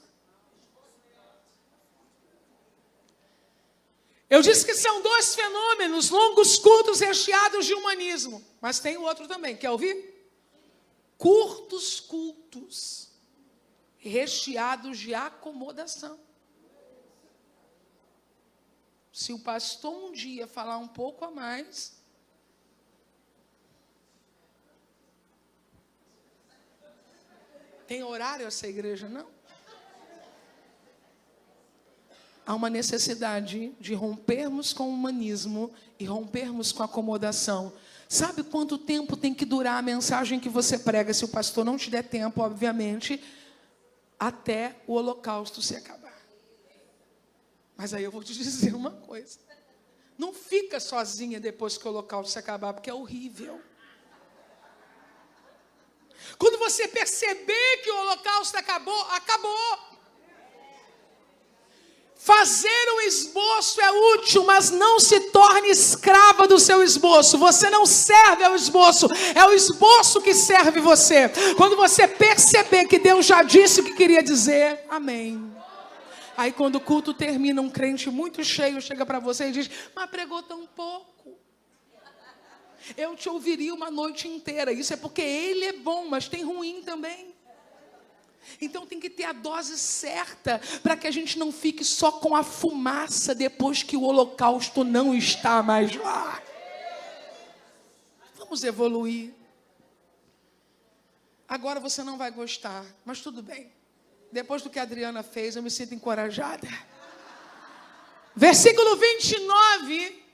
Eu disse que são 2 fenômenos, longos cultos recheados de humanismo. Mas tem o outro também, quer ouvir? Curtos cultos recheados de acomodação. Se o pastor um dia falar um pouco a mais, tem horário essa igreja, não? Há uma necessidade de rompermos com o humanismo e rompermos com a acomodação. Sabe quanto tempo tem que durar a mensagem que você prega, se o pastor não te der tempo, obviamente, até o holocausto se acabar? Mas aí eu vou te dizer uma coisa. Não fica sozinha depois que o holocausto se acabar, porque é horrível. Quando você perceber que o holocausto acabou, acabou. Fazer um esboço é útil, mas não se torne escrava do seu esboço. Você não serve ao esboço, é o esboço que serve você. Quando você perceber que Deus já disse o que queria dizer, amém. Aí quando o culto termina, um crente muito cheio chega para você e diz: mas pregou tão pouco. Eu te ouviria uma noite inteira. Isso é porque ele é bom, mas tem ruim também. Então tem que ter a dose certa para que a gente não fique só com a fumaça depois que o holocausto não está mais lá. Vamos evoluir. Agora você não vai gostar, mas tudo bem. Depois do que a Adriana fez, eu me sinto encorajada. Versículo 29.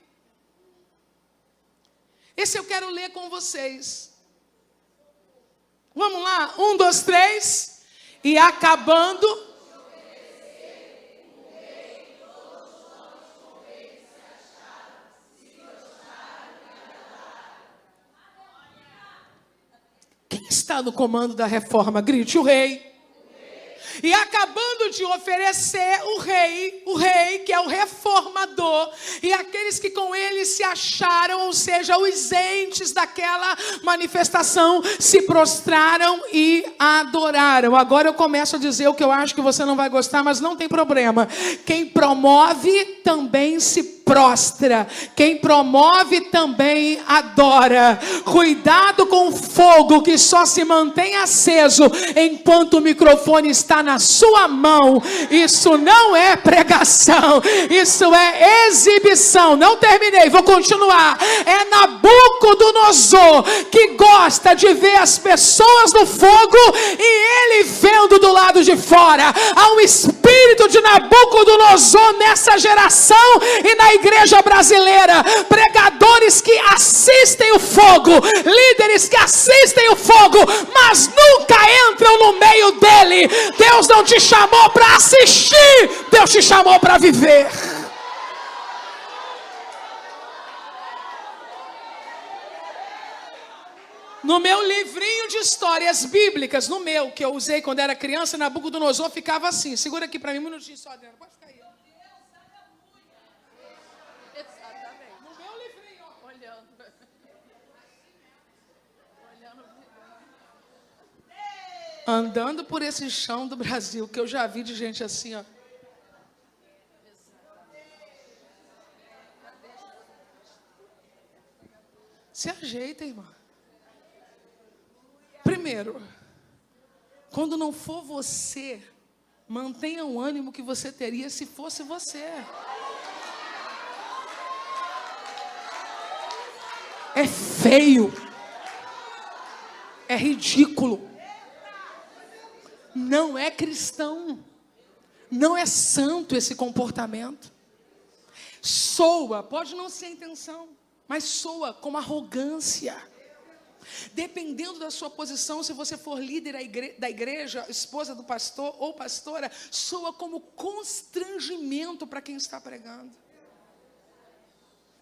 Esse eu quero ler com vocês. Vamos lá? 1, 2, 3. E acabando. está no comando da reforma. Grite: o rei. E acabando de oferecer o rei que é o reformador, e aqueles que com ele se acharam, ou seja, os entes daquela manifestação, se prostraram e adoraram. Agora eu começo a dizer o que eu acho que você não vai gostar, mas não tem problema. Quem promove também se prostra. Quem promove também adora. Cuidado com o fogo que só se mantém aceso enquanto o microfone está na sua mão. Isso não é pregação, isso é exibição. Não terminei, vou continuar. É Nabucodonosor que gosta de ver as pessoas no fogo e ele vendo do lado de fora. Há um espírito de Nabucodonosor nessa geração e na igreja brasileira. Pregadores que assistem o fogo, líderes que assistem o fogo, mas nunca entram no meio dele. Deus não te chamou para assistir, Deus te chamou para viver. No meu livrinho de histórias bíblicas, no meu, que eu usei quando era criança, Nabucodonosor ficava assim. Segura aqui para mim um minutinho só, Adriana. Pode ficar aí. No meu livrinho, ó. Olhando. Andando por esse chão do Brasil, que eu já vi de gente assim, ó. Se ajeita, irmã. Primeiro, quando não for você, mantenha o ânimo que você teria se fosse você. É feio. É ridículo. Não é cristão. Não é santo esse comportamento. Soa, pode não ser a intenção, mas soa com arrogância. Dependendo da sua posição, se você for líder da igreja, esposa do pastor ou pastora, soa como constrangimento para quem está pregando.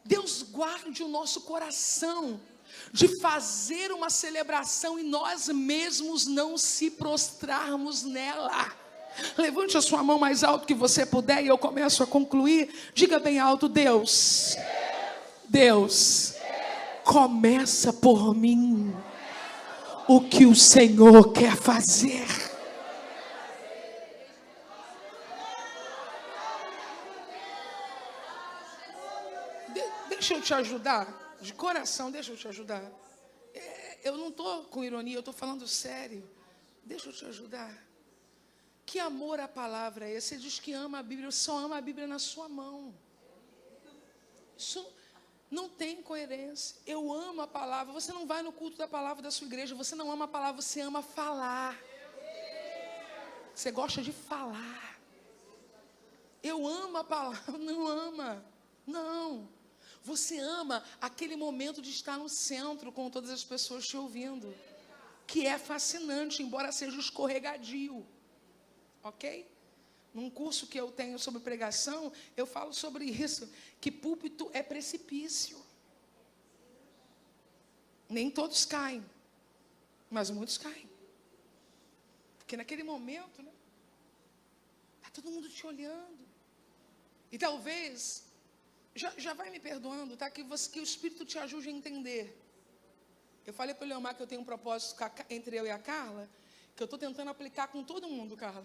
Deus guarde o nosso coração de fazer uma celebração e nós mesmos não se prostrarmos nela. Levante a sua mão mais alto que você puder e eu começo a concluir. Diga bem alto: Deus, começa por mim o que o Senhor quer fazer. Deixa eu te ajudar, de coração, deixa eu te ajudar. Eu não estou com ironia, eu estou falando sério. Deixa eu te ajudar. Que amor à palavra é esse? Você diz que ama a Bíblia, só ama a Bíblia na sua mão. Isso não tem coerência. Eu amo a palavra. Você não vai no culto da palavra da sua igreja. Você não ama a palavra, você ama falar. Você gosta de falar. Eu amo a palavra. Não ama. Não. Você ama aquele momento de estar no centro com todas as pessoas te ouvindo. Que é fascinante, embora seja escorregadio. Ok? Num curso que eu tenho sobre pregação, eu falo sobre isso, que púlpito é precipício. Nem todos caem, mas muitos caem. Porque naquele momento, né, está todo mundo te olhando. E talvez, já vai me perdoando, tá? Que o Espírito te ajude a entender. Eu falei para o Leomar que eu tenho um propósito entre eu e a Carla, que eu estou tentando aplicar com todo mundo, Carla.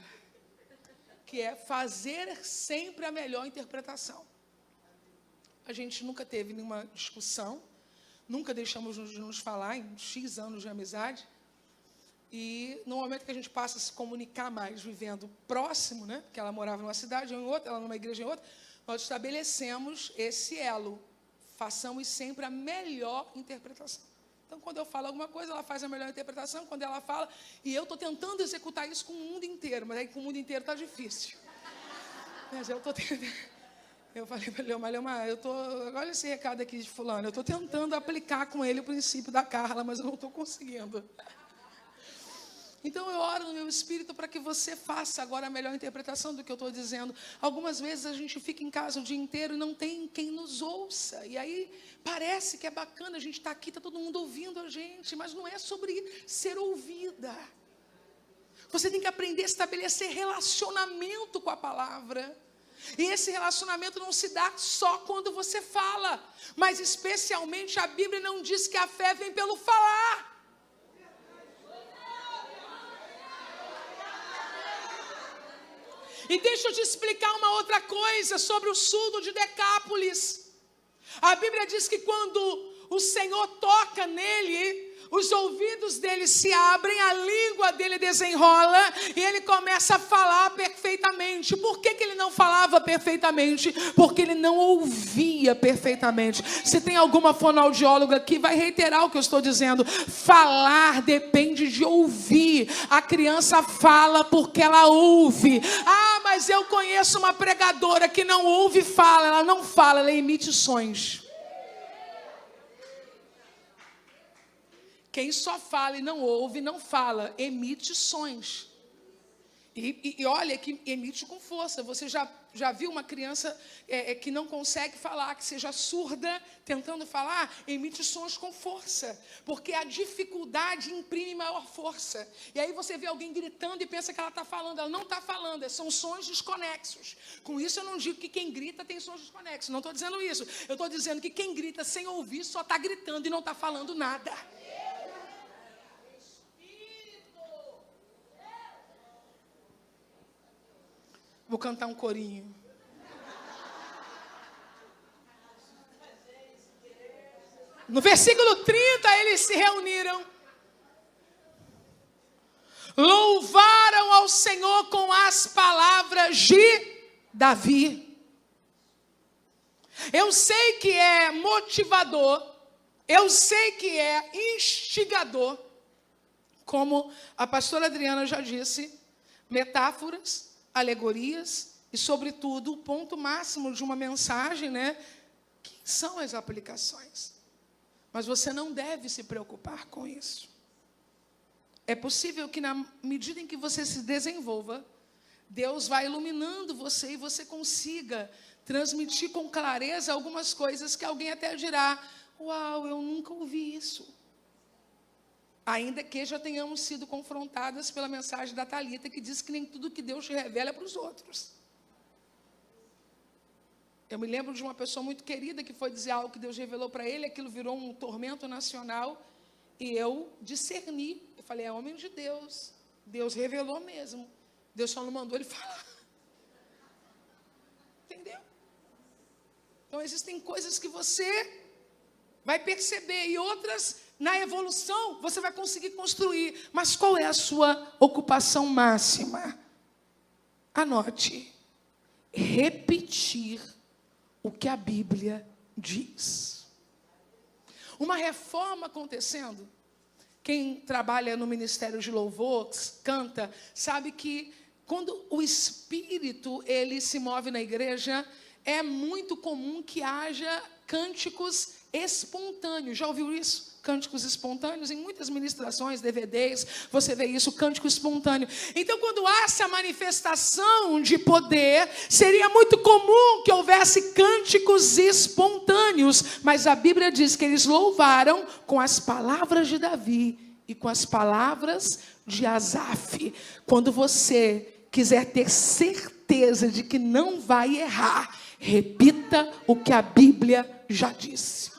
Que é fazer sempre a melhor interpretação. A gente nunca teve nenhuma discussão, nunca deixamos de nos falar em X anos de amizade. E no momento que a gente passa a se comunicar mais, vivendo próximo, né? Porque ela morava numa cidade, eu em outra, ela numa igreja em outra, nós estabelecemos esse elo. Façamos sempre a melhor interpretação. Então, quando eu falo alguma coisa, ela faz a melhor interpretação. Quando ela fala, e eu estou tentando executar isso com o mundo inteiro, mas aí com o mundo inteiro está difícil. Mas eu estou tentando. Eu falei para ele, Leomar, olha esse recado aqui de fulano, eu estou tentando aplicar com ele o princípio da Carla, mas eu não estou conseguindo. Então eu oro no meu espírito para que você faça agora a melhor interpretação do que eu estou dizendo. Algumas vezes a gente fica em casa o dia inteiro e não tem quem nos ouça. E aí parece que é bacana, a gente está aqui, está todo mundo ouvindo a gente, mas não é sobre ser ouvida. Você tem que aprender a estabelecer relacionamento com a palavra. E esse relacionamento não se dá só quando você fala, mas especialmente a Bíblia não diz que a fé vem pelo falar. E deixa eu te explicar uma outra coisa sobre o surdo de Decápolis. A Bíblia diz que quando o Senhor toca nele, os ouvidos dele se abrem, a língua dele desenrola e ele começa a falar perfeitamente. Por que ele não falava perfeitamente? Porque ele não ouvia perfeitamente. Se tem alguma fonoaudióloga aqui, vai reiterar o que eu estou dizendo. Falar depende de ouvir. A criança fala porque ela ouve. Ah, mas eu conheço uma pregadora que não ouve e fala. Ela não fala, ela emite sons. Quem só fala e não ouve, não fala, emite sons. E olha que emite com força. Você já viu uma criança que não consegue falar, que seja surda, tentando falar, emite sons com força. Porque a dificuldade imprime maior força. E aí você vê alguém gritando e pensa que ela está falando. Ela não está falando, são sons desconexos. Com isso eu não digo que quem grita tem sons desconexos. Não estou dizendo isso. Eu estou dizendo que quem grita sem ouvir só está gritando e não está falando nada. Vou cantar um corinho. No versículo 30, eles se reuniram. Louvaram ao Senhor com as palavras de Davi. Eu sei que é motivador. Eu sei que é instigador. Como a pastora Adriana já disse, metáforas, alegorias e, sobretudo, o ponto máximo de uma mensagem, né? Que são as aplicações. Mas você não deve se preocupar com isso. É possível que, na medida em que você se desenvolva, Deus vai iluminando você e você consiga transmitir com clareza algumas coisas que alguém até dirá: uau, eu nunca ouvi isso. Ainda que já tenhamos sido confrontadas pela mensagem da Thalita, que diz que nem tudo que Deus te revela é para os outros. Eu me lembro de uma pessoa muito querida que foi dizer algo que Deus revelou para ele, aquilo virou um tormento nacional, e eu discerni. Eu falei, é homem de Deus, Deus revelou mesmo, Deus só não mandou ele falar. Entendeu? Então existem coisas que você vai perceber, e outras, na evolução, você vai conseguir construir. Mas qual é a sua ocupação máxima? Anote. Repetir o que a Bíblia diz. Uma reforma acontecendo. Quem trabalha no Ministério de Louvor, canta, sabe que quando o Espírito ele se move na igreja, é muito comum que haja cânticos espontâneos. Já ouviu isso? Cânticos espontâneos, em muitas ministrações, DVDs, você vê isso, cântico espontâneo. Então, quando há essa manifestação de poder, seria muito comum que houvesse cânticos espontâneos, mas a Bíblia diz que eles louvaram com as palavras de Davi e com as palavras de Asaf. Quando você quiser ter certeza de que não vai errar, repita o que a Bíblia já disse.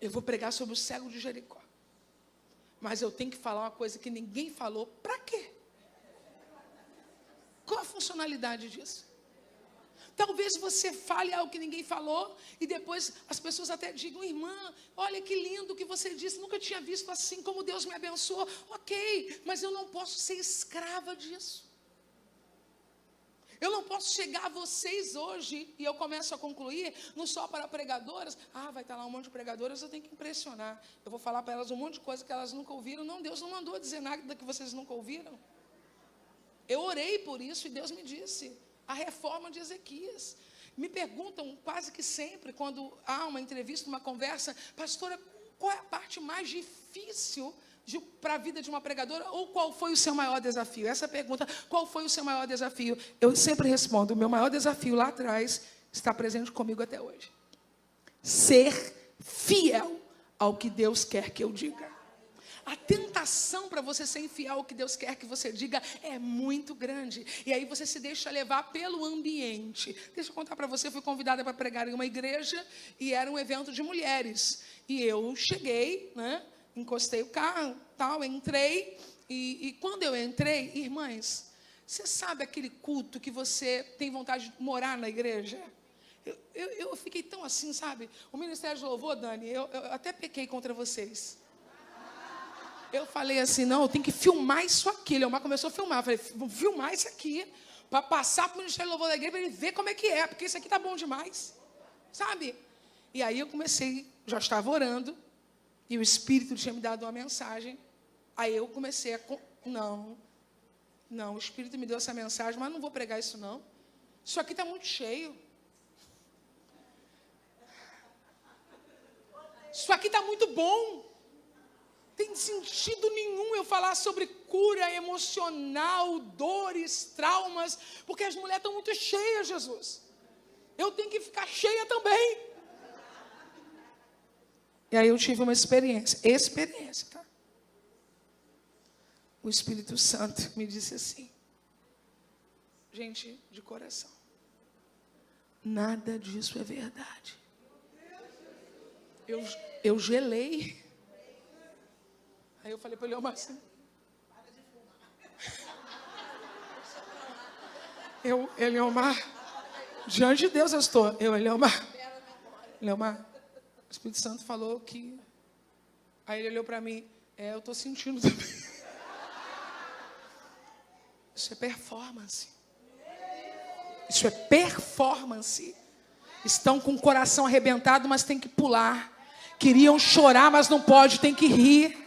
Eu vou pregar sobre o cego de Jericó. Mas eu tenho que falar uma coisa que ninguém falou. Para quê? Qual a funcionalidade disso? Talvez você fale algo que ninguém falou e depois as pessoas até digam, irmã, olha que lindo que você disse, nunca tinha visto assim, como Deus me abençoou. Ok, mas eu não posso ser escrava disso. Eu não posso chegar a vocês hoje, e eu começo a concluir, não só para pregadoras. Vai estar lá um monte de pregadoras, eu tenho que impressionar. Eu vou falar para elas um monte de coisa que elas nunca ouviram. Não, Deus não mandou dizer nada que vocês nunca ouviram. Eu orei por isso e Deus me disse. A reforma de Ezequias. Me perguntam quase que sempre, quando há uma entrevista, uma conversa, pastora, qual é a parte mais difícil para a vida de uma pregadora, ou qual foi o seu maior desafio? Essa pergunta, qual foi o seu maior desafio? Eu sempre respondo, o meu maior desafio lá atrás está presente comigo até hoje. Ser fiel ao que Deus quer que eu diga. A tentação para você ser infiel ao que Deus quer que você diga é muito grande. E aí você se deixa levar pelo ambiente. Deixa eu contar para você, fui convidada para pregar em uma igreja e era um evento de mulheres. E eu cheguei, né, encostei o carro, tal, entrei. E quando eu entrei, irmãs, você sabe aquele culto que você tem vontade de morar na igreja? Eu fiquei tão assim, sabe? O Ministério de Louvor, Dani, eu até pequei contra vocês. Eu falei assim, não, eu tenho que filmar isso aqui. O Leomar começou a filmar. Eu falei, vou filmar isso aqui para passar para o Ministério de Louvor da igreja para ele ver como é que é, porque isso aqui tá bom demais. Sabe? E aí eu comecei, já estava orando, e o Espírito tinha me dado uma mensagem. Aí eu comecei a... Não, o Espírito me deu essa mensagem, mas não vou pregar isso não. Isso aqui está muito cheio. Isso aqui está muito bom. Tem sentido nenhum eu falar sobre cura emocional, dores, traumas, porque as mulheres estão muito cheias, Jesus. Eu tenho que ficar cheia também. E aí eu tive uma experiência, tá? O Espírito Santo me disse assim, gente, de coração, nada disso é verdade. Eu gelei. Aí eu falei para ele, Leomar, assim, Leomar, diante de Deus eu estou. Leomar, o Espírito Santo falou que... Aí ele olhou para mim, eu estou sentindo também. Isso é performance. Isso é performance. Estão com o coração arrebentado, mas tem que pular. Queriam chorar, mas não pode, tem que rir.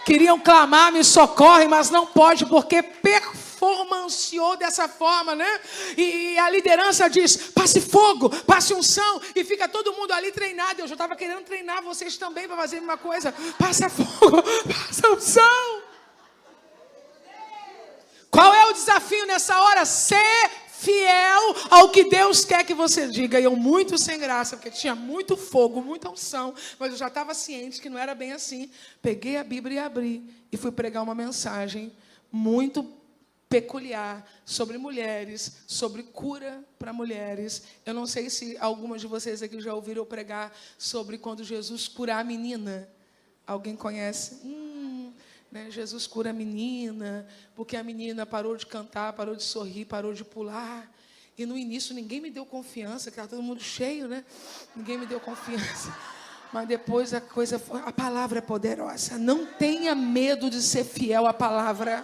Queriam clamar, me socorre, mas não pode, porque performanciou dessa forma, né? E a liderança diz, passe fogo, passe unção, e fica todo mundo ali treinado. Eu já estava querendo treinar vocês também para fazer a mesma coisa. Passa fogo, passa unção. Qual é o desafio nessa hora? Ser fiel ao que Deus quer que você diga. E eu muito sem graça, porque tinha muito fogo, muita unção, mas eu já estava ciente que não era bem assim. Peguei a Bíblia e abri, e fui pregar uma mensagem muito peculiar sobre mulheres, sobre cura para mulheres. Eu não sei se algumas de vocês aqui já ouviram eu pregar sobre quando Jesus cura a menina. Alguém conhece? Né? Jesus cura a menina, porque a menina parou de cantar, parou de sorrir, parou de pular. E no início ninguém me deu confiança, que estava todo mundo cheio, né? Ninguém me deu confiança. Mas depois a palavra é poderosa. Não tenha medo de ser fiel à palavra.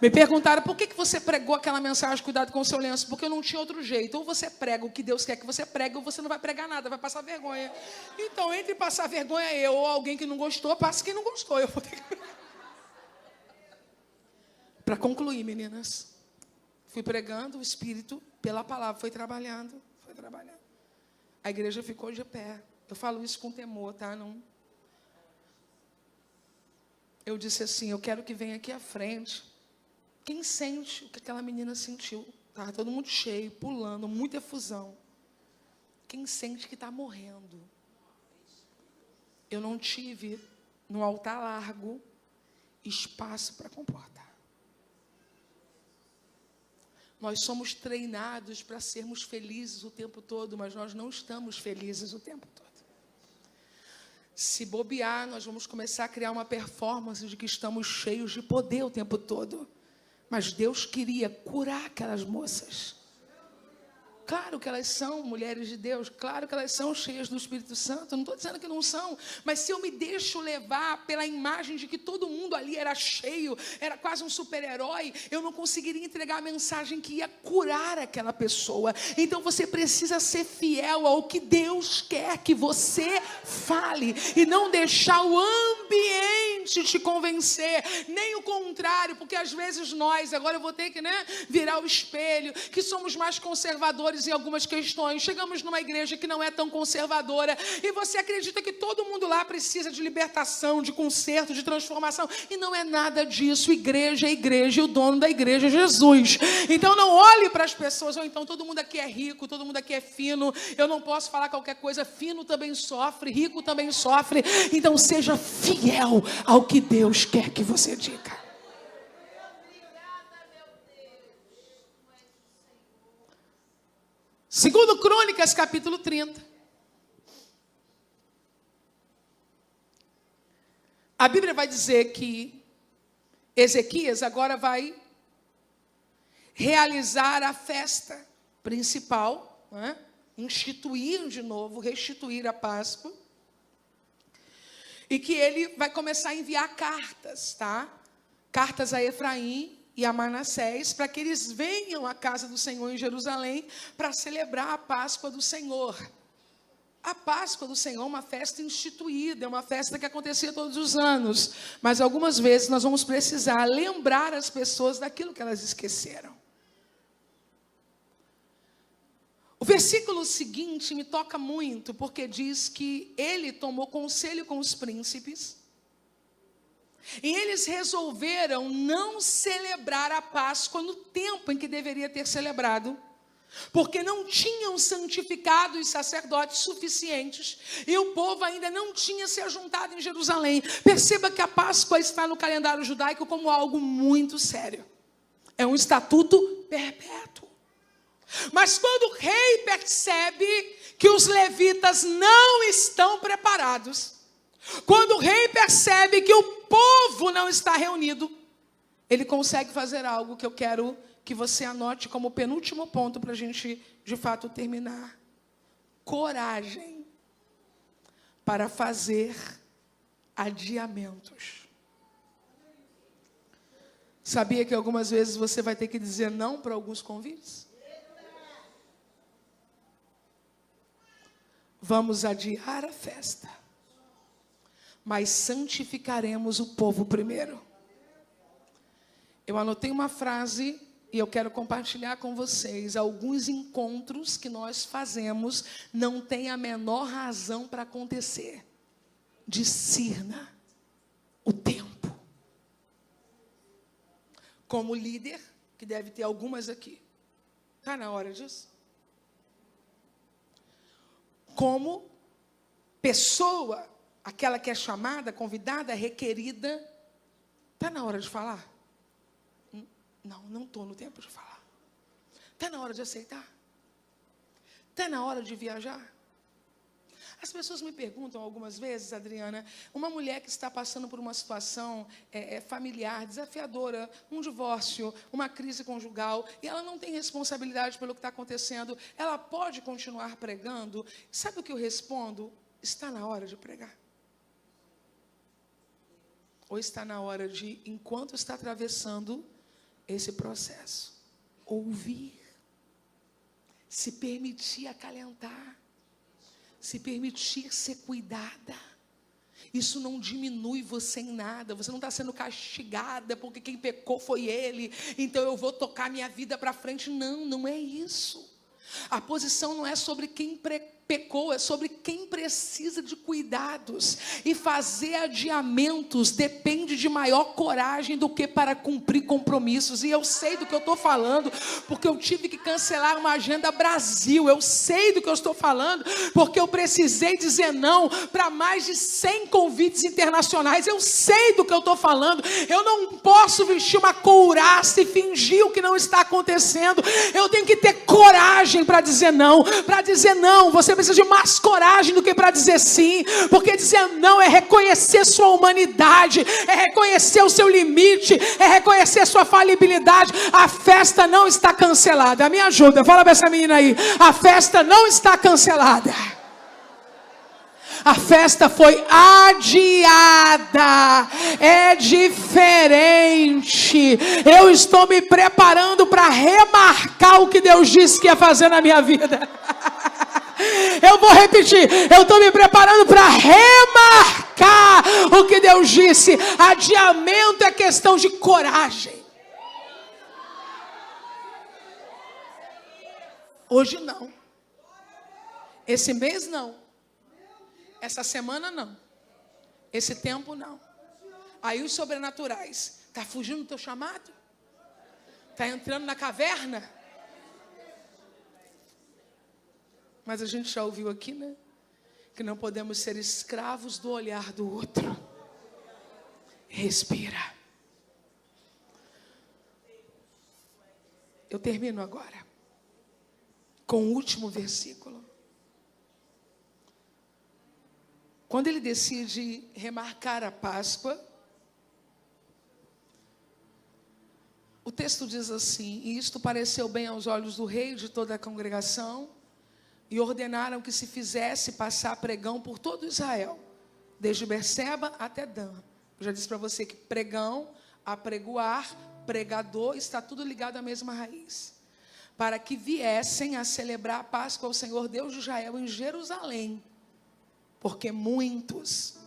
Me perguntaram, por que você pregou aquela mensagem, cuidado com o seu lenço? Porque eu não tinha outro jeito. Ou você prega o que Deus quer que você pregue, ou você não vai pregar nada, vai passar vergonha. Então, entre passar vergonha eu ou alguém que não gostou, passa quem não gostou. Eu vou ter que... Para concluir, meninas, fui pregando, o Espírito, pela palavra, foi trabalhando. A igreja ficou de pé. Eu falo isso com temor, tá? Não... Eu disse assim, eu quero que venha aqui à frente. Quem sente o que aquela menina sentiu? Estava todo mundo cheio, pulando, muita efusão. Quem sente que está morrendo? Eu não tive, no altar largo, espaço para comportar. Nós somos treinados para sermos felizes o tempo todo, mas nós não estamos felizes o tempo todo. Se bobear, nós vamos começar a criar uma performance de que estamos cheios de poder o tempo todo. Mas Deus queria curar aquelas moças. Claro que elas são mulheres de Deus, claro que elas são cheias do Espírito Santo, não estou dizendo que não são, mas se eu me deixo levar pela imagem de que todo mundo ali era cheio, era quase um super-herói, eu não conseguiria entregar a mensagem que ia curar aquela pessoa. Então você precisa ser fiel ao que Deus quer que você fale, e não deixar o ambiente tente te convencer, nem o contrário, porque às vezes nós, agora eu vou ter que virar o espelho, que somos mais conservadores em algumas questões. Chegamos numa igreja que não é tão conservadora e você acredita que todo mundo lá precisa de libertação, de conserto, de transformação, e não é nada disso. Igreja é igreja e o dono da igreja é Jesus. Então não olhe para as pessoas, ou então todo mundo aqui é rico, todo mundo aqui é fino, eu não posso falar qualquer coisa, fino também sofre, rico também sofre. Então seja fiel ao que Deus quer que você diga. Segundo Crônicas, capítulo 30. A Bíblia vai dizer que Ezequias agora vai realizar a festa principal, instituir de novo, restituir a Páscoa, e que ele vai começar a enviar cartas, tá? Cartas a Efraim e a Manassés, para que eles venham à casa do Senhor em Jerusalém para celebrar a Páscoa do Senhor. A Páscoa do Senhor é uma festa instituída, é uma festa que acontecia todos os anos, mas algumas vezes nós vamos precisar lembrar as pessoas daquilo que elas esqueceram. O versículo seguinte me toca muito, porque diz que ele tomou conselho com os príncipes, e eles resolveram não celebrar a Páscoa no tempo em que deveria ter celebrado, porque não tinham santificado os sacerdotes suficientes, e o povo ainda não tinha se ajuntado em Jerusalém. Perceba que a Páscoa está no calendário judaico como algo muito sério. É um estatuto perpétuo. Mas quando o rei percebe que os levitas não estão preparados, quando o rei percebe que o povo não está reunido, ele consegue fazer algo que eu quero que você anote como penúltimo ponto para a gente, de fato, terminar. Coragem para fazer adiamentos. Sabia que algumas vezes você vai ter que dizer não para alguns convites? Vamos adiar a festa, mas santificaremos o povo primeiro. Eu anotei uma frase e eu quero compartilhar com vocês. Alguns encontros que nós fazemos não têm a menor razão para acontecer. Discirna o tempo. Como líder, que deve ter algumas aqui, está na hora disso? Como pessoa, aquela que é chamada, convidada, requerida, está na hora de falar? Não estou no tempo de falar. Está na hora de aceitar? Está na hora de viajar? As pessoas me perguntam algumas vezes, Adriana, uma mulher que está passando por uma situação familiar, desafiadora, um divórcio, uma crise conjugal, e ela não tem responsabilidade pelo que está acontecendo, ela pode continuar pregando? Sabe o que eu respondo? Está na hora de pregar. Ou está na hora de, enquanto está atravessando esse processo, ouvir, se permitir acalentar, se permitir ser cuidada. Isso não diminui você em nada. Você não está sendo castigada porque quem pecou foi ele, então eu vou tocar minha vida para frente. Não é isso. A posição não é sobre quem pecou, é sobre quem precisa de cuidados. E fazer adiamentos depende de maior coragem do que para cumprir compromissos. E eu sei do que eu estou falando, porque eu tive que cancelar uma agenda Brasil. Eu sei do que eu estou falando, porque eu precisei dizer não para mais de 100 convites internacionais. Eu sei do que eu estou falando. Eu não posso vestir uma couraça e fingir o que não está acontecendo. Eu tenho que ter coragem para dizer não. Para dizer não, você precisa de mais coragem do que para dizer sim, porque dizer não é reconhecer sua humanidade, é reconhecer o seu limite, é reconhecer sua falibilidade. A festa não está cancelada. Me ajuda, fala para essa menina aí. A festa não está cancelada. A festa foi adiada. É diferente. Eu estou me preparando para remarcar o que Deus disse que ia fazer na minha vida. Eu vou repetir. Eu estou me preparando para remarcar o que Deus disse. Adiamento é questão de coragem. Hoje não. Esse mês não. Essa semana não. Esse tempo não. Aí os sobrenaturais. Está fugindo do teu chamado? Está entrando na caverna? Mas a gente já ouviu aqui, né? Que não podemos ser escravos do olhar do outro. Respira. Eu termino agora com o último versículo. Quando ele decide remarcar a Páscoa, o texto diz assim: e isto pareceu bem aos olhos do rei e de toda a congregação, e ordenaram que se fizesse passar pregão por todo Israel, desde Berseba até Dan. Eu já disse para você que pregão, apregoar, pregador, está tudo ligado à mesma raiz. Para que viessem a celebrar a Páscoa ao Senhor Deus de Israel em Jerusalém. Porque muitos,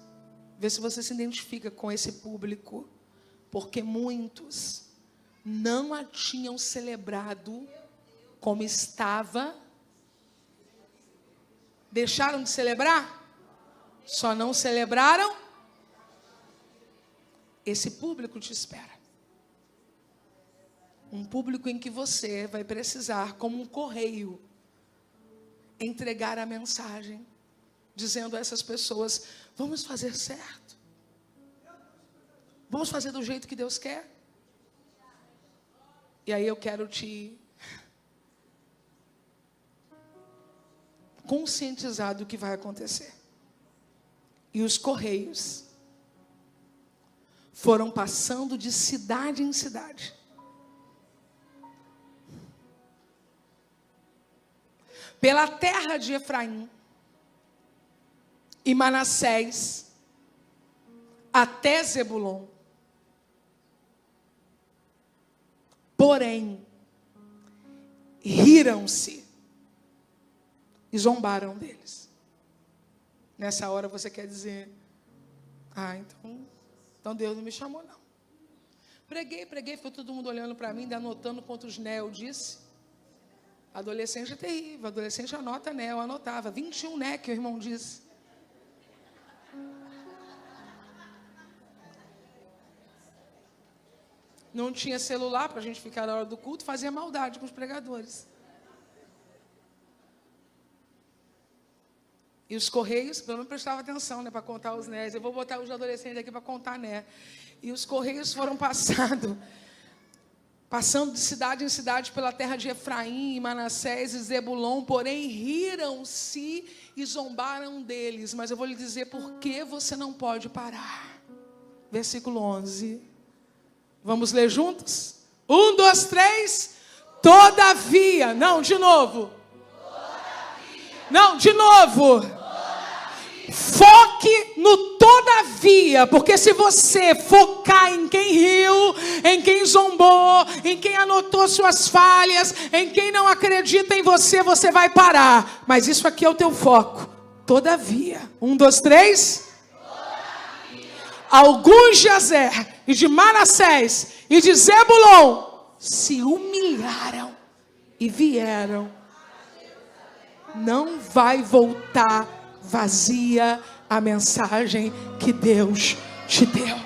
vê se você se identifica com esse público, porque muitos não a tinham celebrado como estava. Deixaram de celebrar? Só não celebraram? Esse público te espera. Um público em que você vai precisar, como um correio, entregar a mensagem, dizendo a essas pessoas: vamos fazer certo. Vamos fazer do jeito que Deus quer. E aí eu quero te conscientizar do que vai acontecer. E os correios foram passando de cidade em cidade. Pela terra de Efraim e Manassés até Zebulon. Porém, riram-se e zombaram deles. Nessa hora você quer dizer: então Deus não me chamou não. Preguei, ficou todo mundo olhando para mim, ainda anotando quantos né eu disse. Adolescente é terrível, adolescente anota né, eu anotava 21 né que o irmão disse. Não tinha celular para a gente ficar na hora do culto, fazia maldade com os pregadores. E os correios, pelo menos prestava atenção, né, para contar os nés. Eu vou botar os adolescentes aqui para contar né. E os correios foram passando de cidade em cidade pela terra de Efraim, Manassés e Zebulon, porém riram-se e zombaram deles. Mas eu vou lhe dizer por que você não pode parar. Versículo 11. Vamos ler juntos? 1, 2, 3. Todavia. Não, de novo. Todavia. Não, de novo. Todavia. Foque no todavia, porque se você focar em quem riu, em quem zombou, em quem anotou suas falhas, em quem não acredita em você, você vai parar. Mas isso aqui é o teu foco. Todavia. 1, 2, 3. Todavia. Alguns de Azer e de Manassés e de Zebulon se humilharam e vieram. Não vai voltar vazia a mensagem que Deus te deu.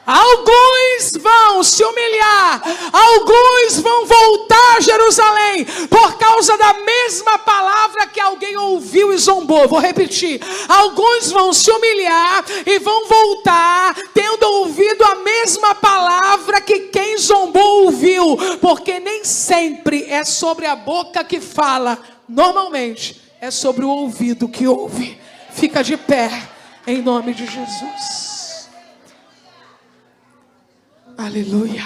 Alguns vão se humilhar, alguns vão voltar a Jerusalém por causa da mesma palavra que alguém ouviu e zombou. Vou repetir: alguns vão se humilhar e vão voltar tendo ouvido a mesma palavra que quem zombou ouviu, porque nem sempre é sobre a boca que fala, normalmente é sobre o ouvido que ouve. Fica de pé, em nome de Jesus. Aleluia.